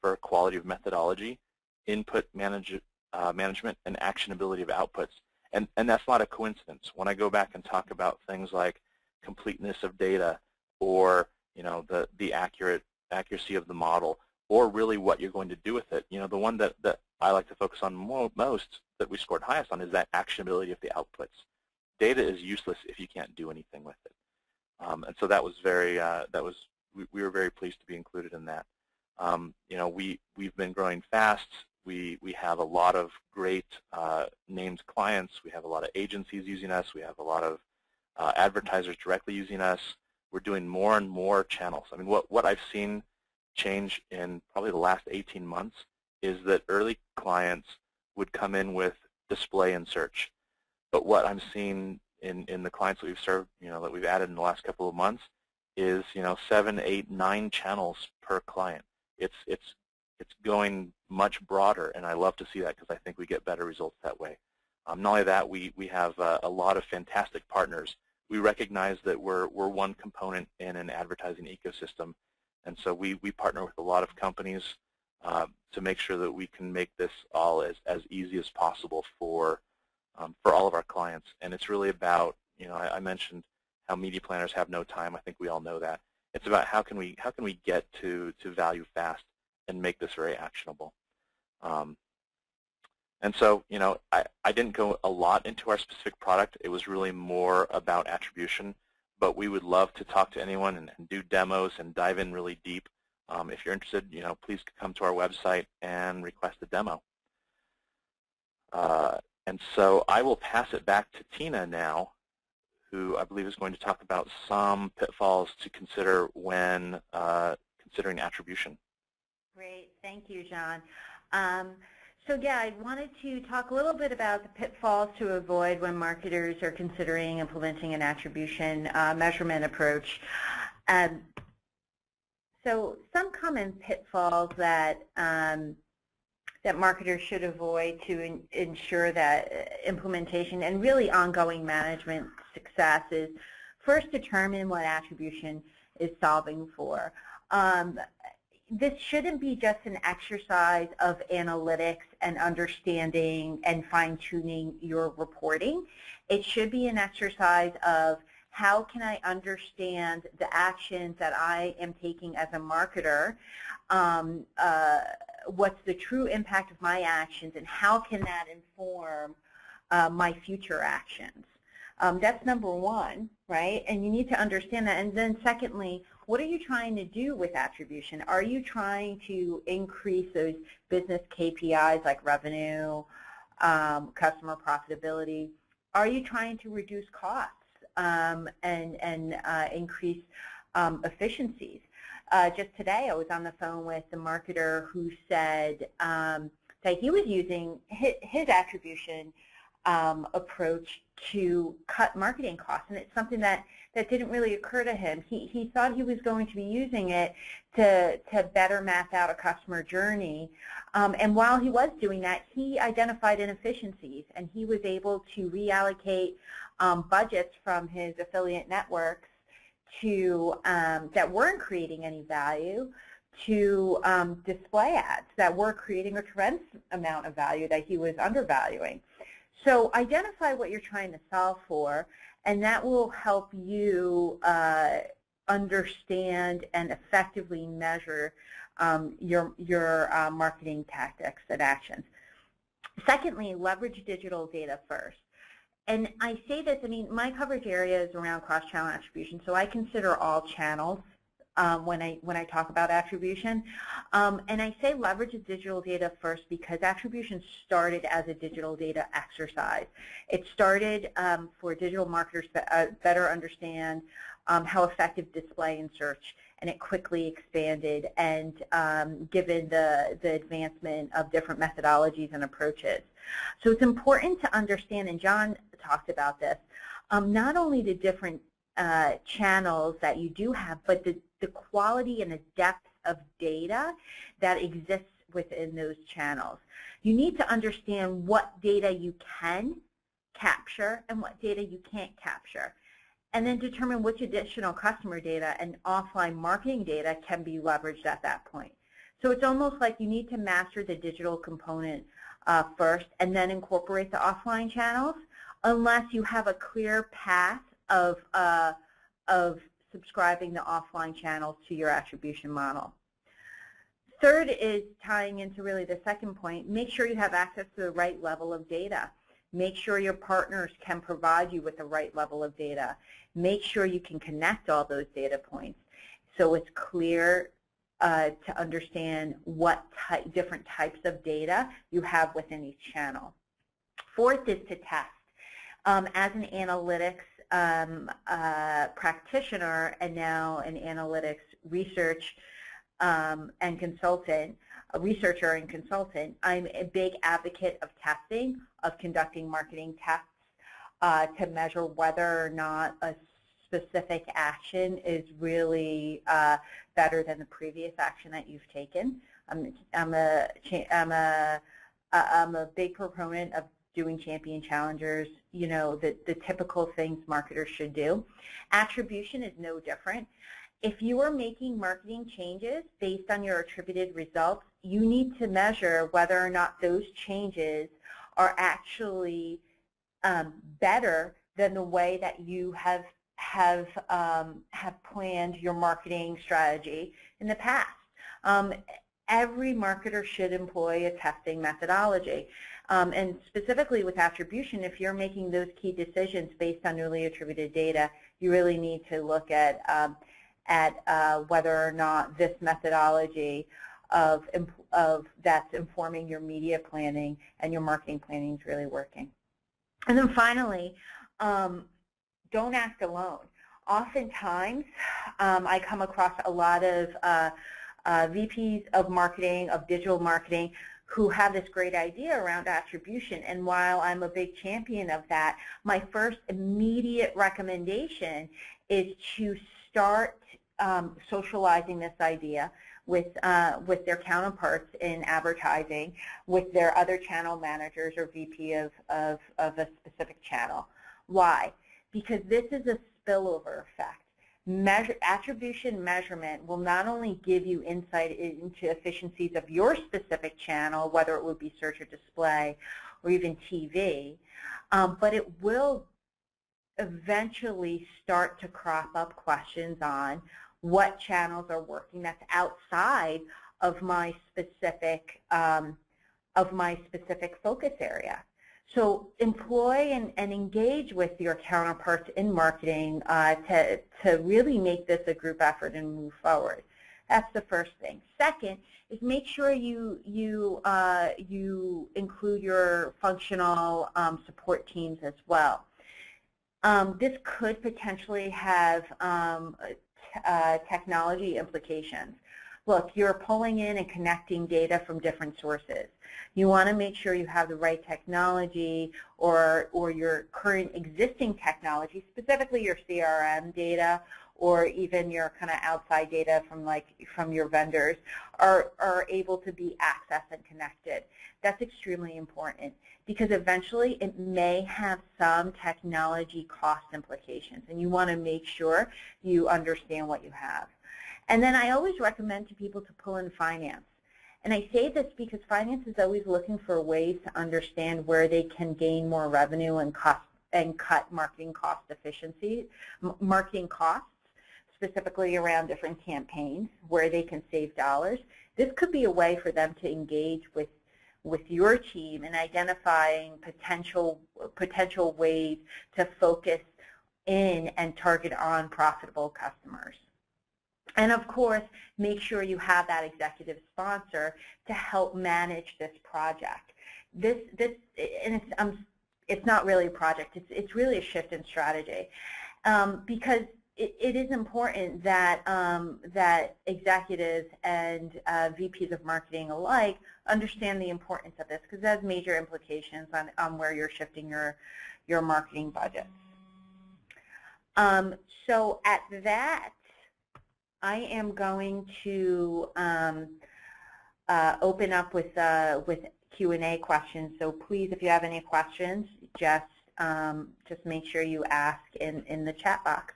for quality of methodology, input management, and actionability of outputs. And that's not a coincidence. When I go back and talk about things like completeness of data, or the accuracy of the model, or really what you're going to do with it, the one that I like to focus on most, that we scored highest on, is that actionability of the outputs. Data is useless if you can't do anything with it. And so that was we were very pleased to be included in that. We've been growing fast. We have a lot of great named clients. We have a lot of agencies using us. We have a lot of advertisers directly using us. We're doing more and more channels. I mean, what I've seen change in probably the last 18 months is that early clients would come in with display and search. But what I'm seeing in the clients that we've served, that we've added in the last couple of months, is 7, 8, 9 channels per client. It's going much broader, and I love to see that because I think we get better results that way. Not only that, we have a lot of fantastic partners. We recognize that we're one component in an advertising ecosystem, and so we partner with a lot of companies to make sure that we can make this all as easy as possible for all of our clients. And it's really about, I mentioned how media planners have no time. I think we all know that. It's about how can we get to value fast and make this very actionable. And so, I didn't go a lot into our specific product. It was really more about attribution, but we would love to talk to anyone and do demos and dive in really deep. If you're interested, please come to our website and request a demo. And so I will pass it back to Tina now, who I believe is going to talk about some pitfalls to consider when considering attribution. Great. Thank you, John. So yeah, I wanted to talk a little bit about the pitfalls to avoid when marketers are considering implementing an attribution measurement approach. So some common pitfalls that that marketers should avoid to ensure that implementation and really ongoing management success is first determine what attribution is solving for. This shouldn't be just an exercise of analytics and understanding and fine-tuning your reporting. It should be an exercise of how can I understand the actions that I am taking as a marketer, what's the true impact of my actions, and how can that inform my future actions. That's number one, right? And you need to understand that. And then secondly, what are you trying to do with attribution? Are you trying to increase those business KPIs like revenue, customer profitability? Are you trying to reduce costs and increase efficiencies? Just today I was on the phone with the marketer who said that he was using his attribution approach to cut marketing costs, and it's something that didn't really occur to him. He thought he was going to be using it to better map out a customer journey, and while he was doing that, he identified inefficiencies, and he was able to reallocate budgets from his affiliate networks to that weren't creating any value to display ads that were creating a tremendous amount of value that he was undervaluing. So identify what you're trying to solve for, and that will help you understand and effectively measure your marketing tactics and actions. Secondly, leverage digital data first. And I say this, I mean, my coverage area is around cross-channel attribution, so I consider all channels when I talk about attribution. And I say leverage the digital data first because attribution started as a digital data exercise. It started for digital marketers to better understand how effective display and search, and it quickly expanded, and given the advancement of different methodologies and approaches. So it's important to understand, and John talked about this, not only the different channels that you do have, but the quality and the depth of data that exists within those channels. You need to understand what data you can capture and what data you can't capture, and then determine which additional customer data and offline marketing data can be leveraged at that point. So it's almost like you need to master the digital component first and then incorporate the offline channels, unless you have a clear path of subscribing the offline channels to your attribution model. Third is tying into really the second point, make sure you have access to the right level of data. Make sure your partners can provide you with the right level of data. Make sure you can connect all those data points so it's clear to understand what different types of data you have within each channel. Fourth is to test. As an analytics practitioner and now an analytics research and consultant, a researcher and consultant, I'm a big advocate of testing, of conducting marketing tests to measure whether or not a specific action is really better than the previous action that you've taken. I'm a big proponent of doing champion challengers, you know, the typical things marketers should do. Attribution is no different. If you are making marketing changes based on your attributed results, you need to measure whether or not those changes are actually better than the way that you have planned your marketing strategy in the past. Every marketer should employ a testing methodology. And specifically with attribution, if you're making those key decisions based on newly attributed data, you really need to look at whether or not this methodology of that's informing your media planning and your marketing planning is really working. And then finally, don't act alone. Oftentimes, I come across a lot of VPs of marketing, of digital marketing, who have this great idea around attribution. And while I'm a big champion of that, my first immediate recommendation is to start socializing this idea with their counterparts in advertising, with their other channel managers or VP of a specific channel. Why? Because this is a spillover effect. Attribution measurement will not only give you insight into efficiencies of your specific channel, whether it would be search or display or even TV, but it will eventually start to crop up questions on what channels are working that's outside of my specific focus area. So employ and engage with your counterparts in marketing to really make this a group effort and move forward. That's the first thing. Second is make sure you include your functional support teams as well. This could potentially have technology implications. Look, you're pulling in and connecting data from different sources. You want to make sure you have the right technology or your current existing technology, specifically your CRM data or even your kind of outside data from your vendors are able to be accessed and connected. That's extremely important because eventually it may have some technology cost implications, and you want to make sure you understand what you have. And then I always recommend to people to pull in finance. And I say this because finance is always looking for ways to understand where they can gain more revenue and cut marketing cost efficiency, marketing costs, specifically around different campaigns where they can save dollars. This could be a way for them to engage with your team in identifying potential ways to focus in and target on profitable customers. And of course, make sure you have that executive sponsor to help manage this project. It's not really a project. It's really a shift in strategy, because it is important that that executives and VPs of marketing alike understand the importance of this, because it has major implications on where you're shifting your marketing budgets. So at that, I am going to open up with Q&A questions. So please, if you have any questions, just make sure you ask in the chat box.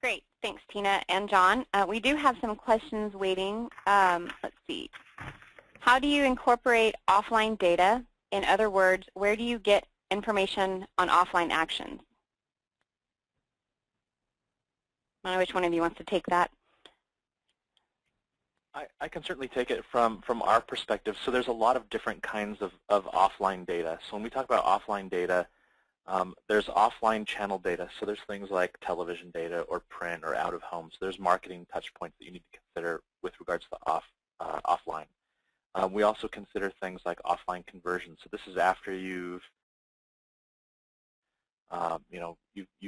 Great. Thanks, Tina and John. We do have some questions waiting. Let's see. How do you incorporate offline data? In other words, where do you get information on offline actions? I don't know which one of you wants to take that. I can certainly take it from our perspective. So there's a lot of different kinds of offline data. So when we talk about offline data, there's offline channel data. So there's things like television data or print or out of home. So there's marketing touch points that you need to consider with regards to offline. We also consider things like offline conversion. So this is after you've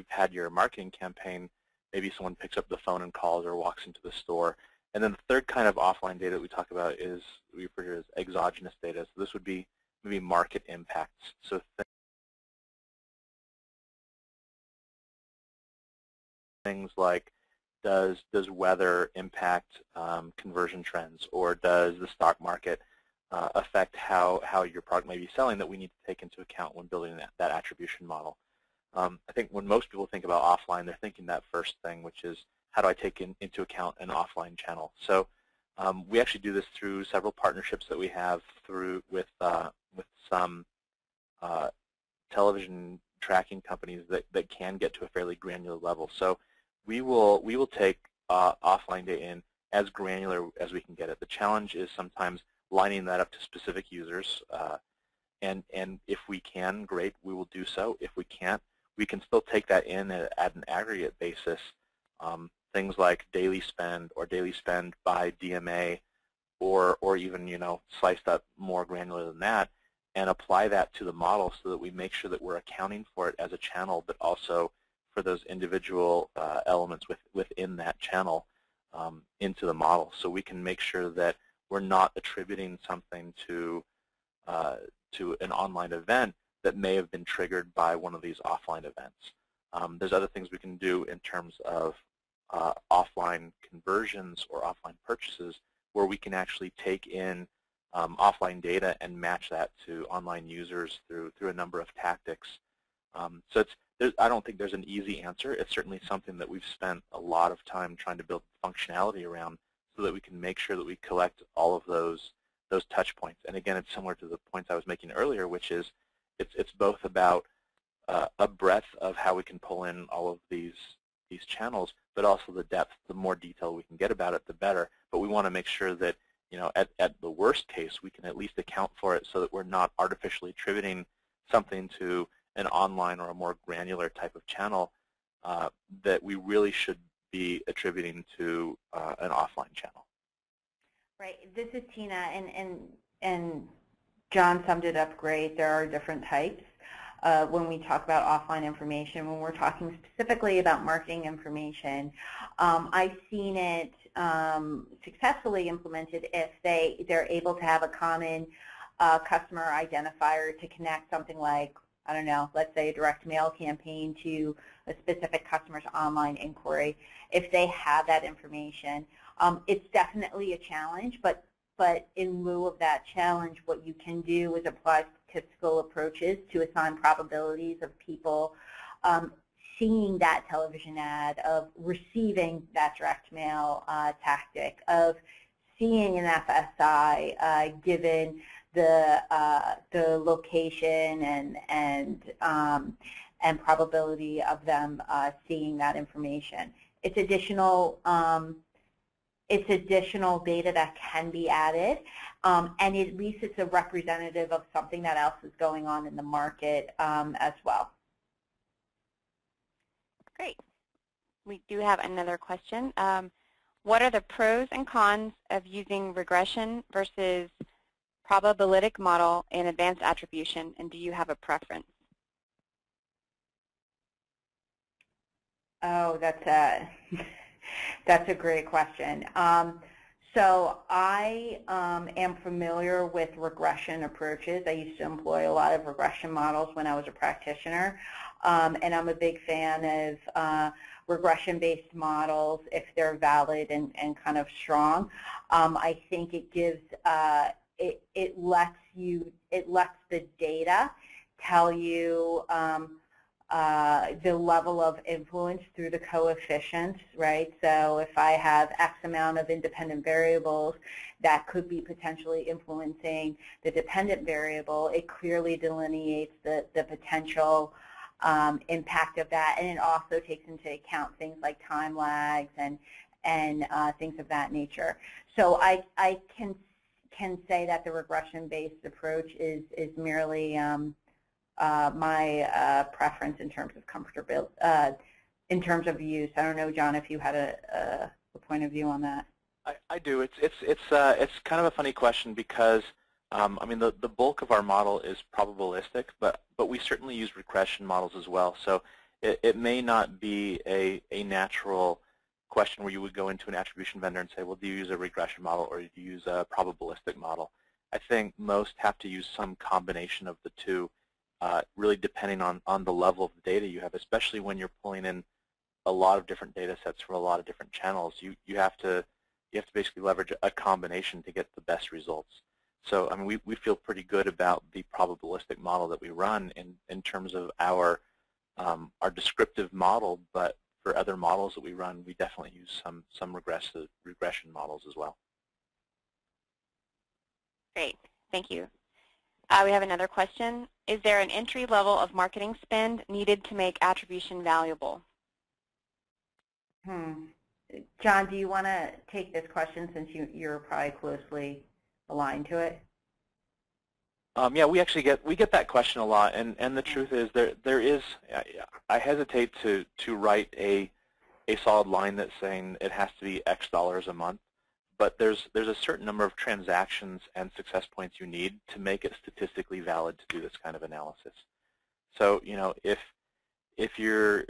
had your marketing campaign. Maybe someone picks up the phone and calls or walks into the store. And then the third kind of offline data that we talk about is we refer to as exogenous data. So this would be maybe market impacts. So things like does weather impact conversion trends, or does the stock market affect how your product may be selling, that we need to take into account when building that attribution model. I think when most people think about offline, they're thinking that first thing, which is how do I take into account an offline channel. So we actually do this through several partnerships that we have with some television tracking companies that can get to a fairly granular level. So we will take offline data in as granular as we can get it. The challenge is sometimes lining that up to specific users, and if we can, great, we will do so. If we can't, we can still take that in at an aggregate basis. Things like daily spend or daily spend by DMA, or even sliced up more granular than that, and apply that to the model so that we make sure that we're accounting for it as a channel, but also for those individual elements within that channel into the model, so we can make sure that we're not attributing something to an online event that may have been triggered by one of these offline events. There's other things we can do in terms of offline conversions or offline purchases, where we can actually take in offline data and match that to online users through a number of tactics. So I don't think there's an easy answer. It's certainly something that we've spent a lot of time trying to build functionality around so that we can make sure that we collect all of those touch points. And again, it's similar to the points I was making earlier, which is it's both about a breadth of how we can pull in all of these channels, but also the depth. The more detail we can get about it, the better. But we want to make sure that, at the worst case, we can at least account for it so that we're not artificially attributing something to an online or a more granular type of channel that we really should be attributing to an offline channel. Right. This is Tina, and John summed it up great. There are different types. When we talk about offline information, when we're talking specifically about marketing information, I've seen it successfully implemented if they're able to have a common customer identifier to connect something like, I don't know, let's say a direct mail campaign to a specific customer's online inquiry. If they have that information, it's definitely a challenge, but in lieu of that challenge, what you can do is apply statistical approaches to assign probabilities of people seeing that television ad, of receiving that direct mail tactic, of seeing an FSI given the location and probability of them seeing that information. It's additional data that can be added, and at least it's a representative of something that else is going on in the market as well. Great. We do have another question. What are the pros and cons of using regression versus probabilistic model in advanced attribution, and do you have a preference? Oh, that's a great question. So I am familiar with regression approaches. I used to employ a lot of regression models when I was a practitioner, and I'm a big fan of regression-based models if they're valid and kind of strong. I think it gives it lets the data tell you the level of influence through the coefficients, right? So if I have X amount of independent variables that could be potentially influencing the dependent variable, it clearly delineates the potential impact of that, and it also takes into account things like time lags and things of that nature. So I can say that the regression-based approach is merely my preference in terms of comfortability, in terms of use. I don't know, John, if you had a point of view on that. I do. It's kind of a funny question because I mean the bulk of our model is probabilistic, but we certainly use regression models as well. So it may not be a natural question where you would go into an attribution vendor and say, well, do you use a regression model or do you use a probabilistic model? I think most have to use some combination of the two. Really depending on the level of the data you have, especially when you're pulling in a lot of different data sets from a lot of different channels. You have to basically leverage a combination to get the best results. So I mean, we feel pretty good about the probabilistic model that we run in terms of our descriptive model, but for other models that we run, we definitely use some regression models as well. Great, thank you. We have another question. Is there an entry level of marketing spend needed to make attribution valuable? John, do you want to take this question since you're probably closely aligned to it? Yeah, we get that question a lot, and the truth is there is. I hesitate to write a solid line that's saying it has to be X dollars a month, but there's a certain number of transactions and success points you need to make it statistically valid to do this kind of analysis. So if your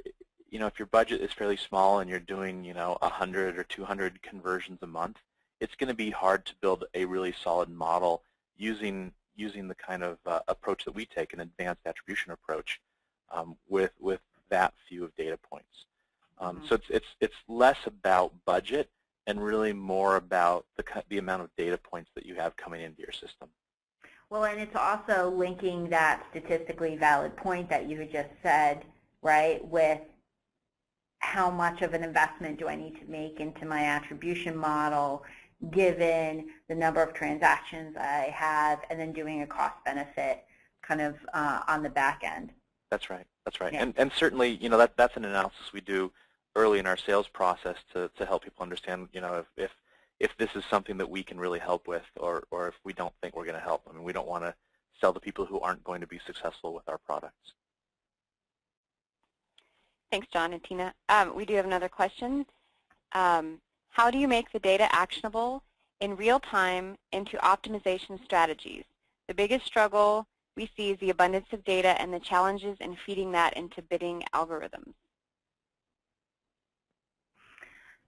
budget is fairly small and you're doing 100 or 200 conversions a month, it's going to be hard to build a really solid model using the kind of approach that we take, an advanced attribution approach, with that few of data points. So it's less about budget and really more about the amount of data points that you have coming into your system. Well, and it's also linking that statistically valid point that you had just said, right, with how much of an investment do I need to make into my attribution model given the number of transactions I have, and then doing a cost-benefit kind of on the back end. That's right. That's right. Yeah. And certainly, that's an analysis we do early in our sales process to help people understand, if this is something that we can really help with, or if we don't think we're going to help. I mean, we don't want to sell to people who aren't going to be successful with our products. Thanks, John and Tina. We do have another question. How do you make the data actionable in real time into optimization strategies? The biggest struggle we see is the abundance of data and the challenges in feeding that into bidding algorithms.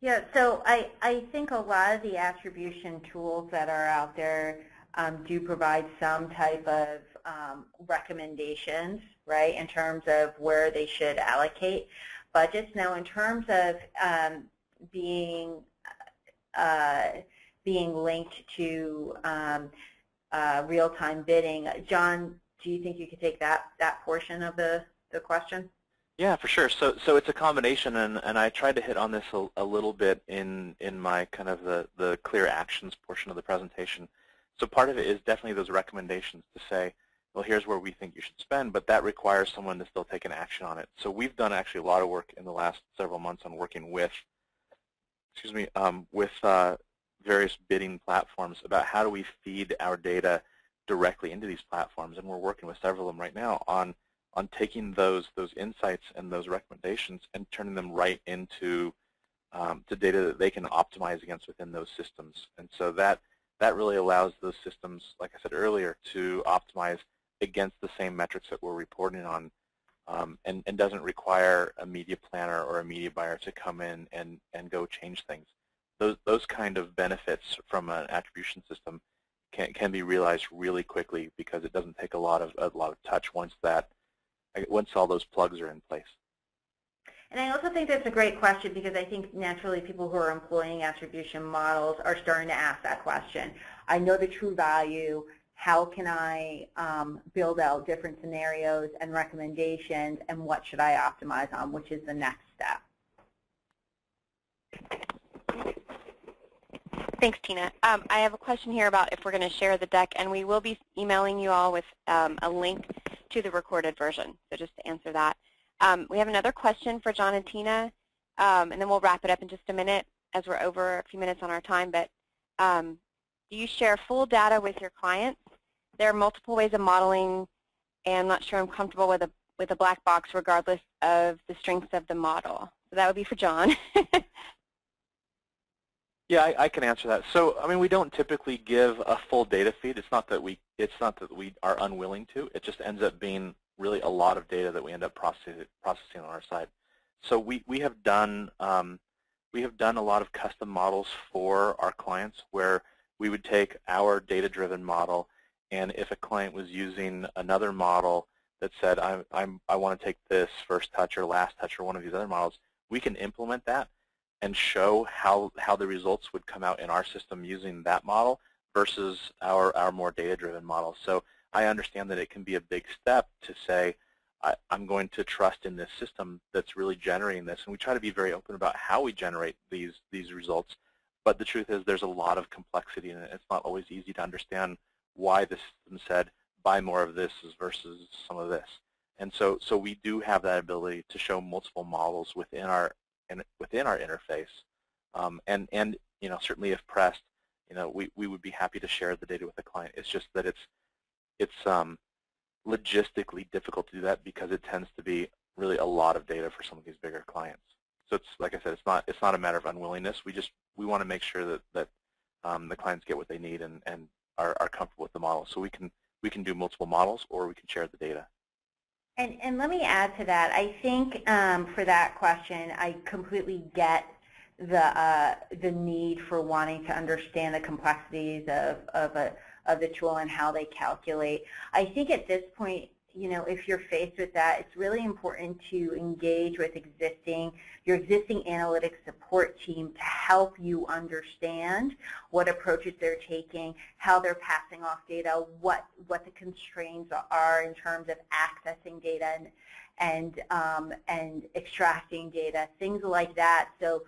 Yeah, so I think a lot of the attribution tools that are out there do provide some type of recommendations, right, in terms of where they should allocate budgets. Now, in terms of being linked to real-time bidding, John, do you think you could take that portion of the question? Yeah, for sure. So it's a combination, and I tried to hit on this a little bit in my kind of the clear actions portion of the presentation. So part of it is definitely those recommendations to say, well, here's where we think you should spend, but that requires someone to still take an action on it. So we've done actually a lot of work in the last several months on working with, various bidding platforms about how do we feed our data directly into these platforms, and we're working with several of them right now on taking those insights and those recommendations and turning them right into the data that they can optimize against within those systems. And so that really allows those systems, like I said earlier, to optimize against the same metrics that we're reporting on, and doesn't require a media planner or a media buyer to come in and go change things. Those kind of benefits from an attribution system can be realized really quickly because it doesn't take a lot of touch once all those plugs are in place. And I also think that's a great question because I think naturally people who are employing attribution models are starting to ask that question. I know the true value. How can I build out different scenarios and recommendations, and what should I optimize on, which is the next step? Thanks, Tina. I have a question here about if we're going to share the deck, and we will be emailing you all with a link to the recorded version. So just to answer that. We have another question for John and Tina, and then we'll wrap it up in just a minute as we're over a few minutes on our time. But do you share full data with your clients? There are multiple ways of modeling, and I'm not sure I'm comfortable with a black box regardless of the strengths of the model. So that would be for John. Yeah, I can answer that. So, I mean, we don't typically give a full data feed. It's not that we are unwilling to. It just ends up being really a lot of data that we end up processing on our side. So we have done a lot of custom models for our clients where we would take our data-driven model, and if a client was using another model that said, I want to take this first touch or last touch or one of these other models, we can implement that and show how the results would come out in our system using that model versus our more data-driven model. So I understand that it can be a big step to say, I'm going to trust in this system that's really generating this. And we try to be very open about how we generate these results. But the truth is there's a lot of complexity in it. It's not always easy to understand why the system said, buy more of this versus some of this. And so we do have that ability to show multiple models within our interface. And certainly if pressed, we would be happy to share the data with the client. It's just that it's logistically difficult to do that because it tends to be really a lot of data for some of these bigger clients. So it's, like I said, it's not a matter of unwillingness. We want to make sure that the clients get what they need and are comfortable with the model. So we can do multiple models, or we can share the data. And let me add to that. I think for that question, I completely get the need for wanting to understand the complexities of the tool and how they calculate. I think at this point, if you're faced with that, it's really important to engage with your existing analytics support team to help you understand what approaches they're taking, how they're passing off data, what the constraints are in terms of accessing data and extracting data, things like that. So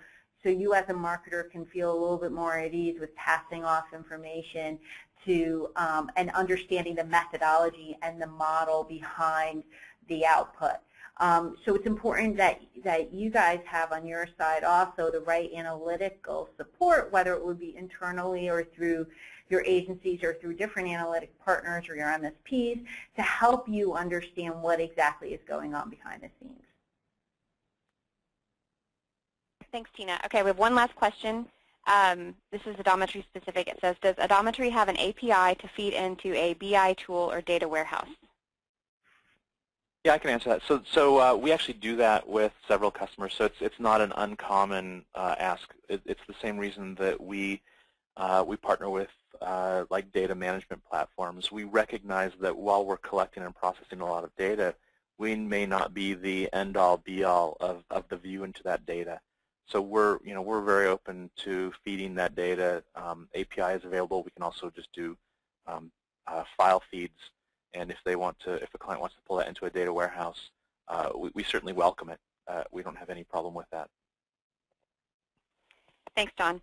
you as a marketer can feel a little bit more at ease with passing off information to and understanding the methodology and the model behind the output. So it's important that you guys have on your side also the right analytical support, whether it would be internally or through your agencies or through different analytic partners or your MSPs, to help you understand what exactly is going on behind the scenes. Thanks, Tina. Okay, we have one last question. This is Adometry specific. It says, does Adometry have an API to feed into a BI tool or data warehouse? Yeah, I can answer that. So we actually do that with several customers. So it's not an uncommon ask. It's the same reason that we partner with like data management platforms. We recognize that while we're collecting and processing a lot of data, we may not be the end-all, be-all of the view into that data. So we're very open to feeding that data. API is available. We can also just do file feeds, and if a client wants to pull that into a data warehouse, we certainly welcome it. We don't have any problem with that. Thanks, Don.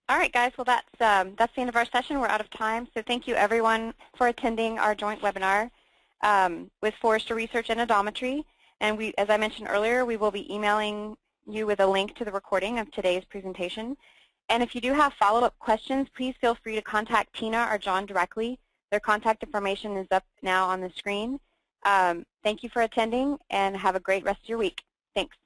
All right, guys. Well, that's the end of our session. We're out of time. So thank you, everyone, for attending our joint webinar with Forrester Research and Adometry. And as I mentioned earlier, we will be emailing you with a link to the recording of today's presentation. And if you do have follow-up questions, please feel free to contact Tina or John directly. Their contact information is up now on the screen. Thank you for attending, and have a great rest of your week. Thanks.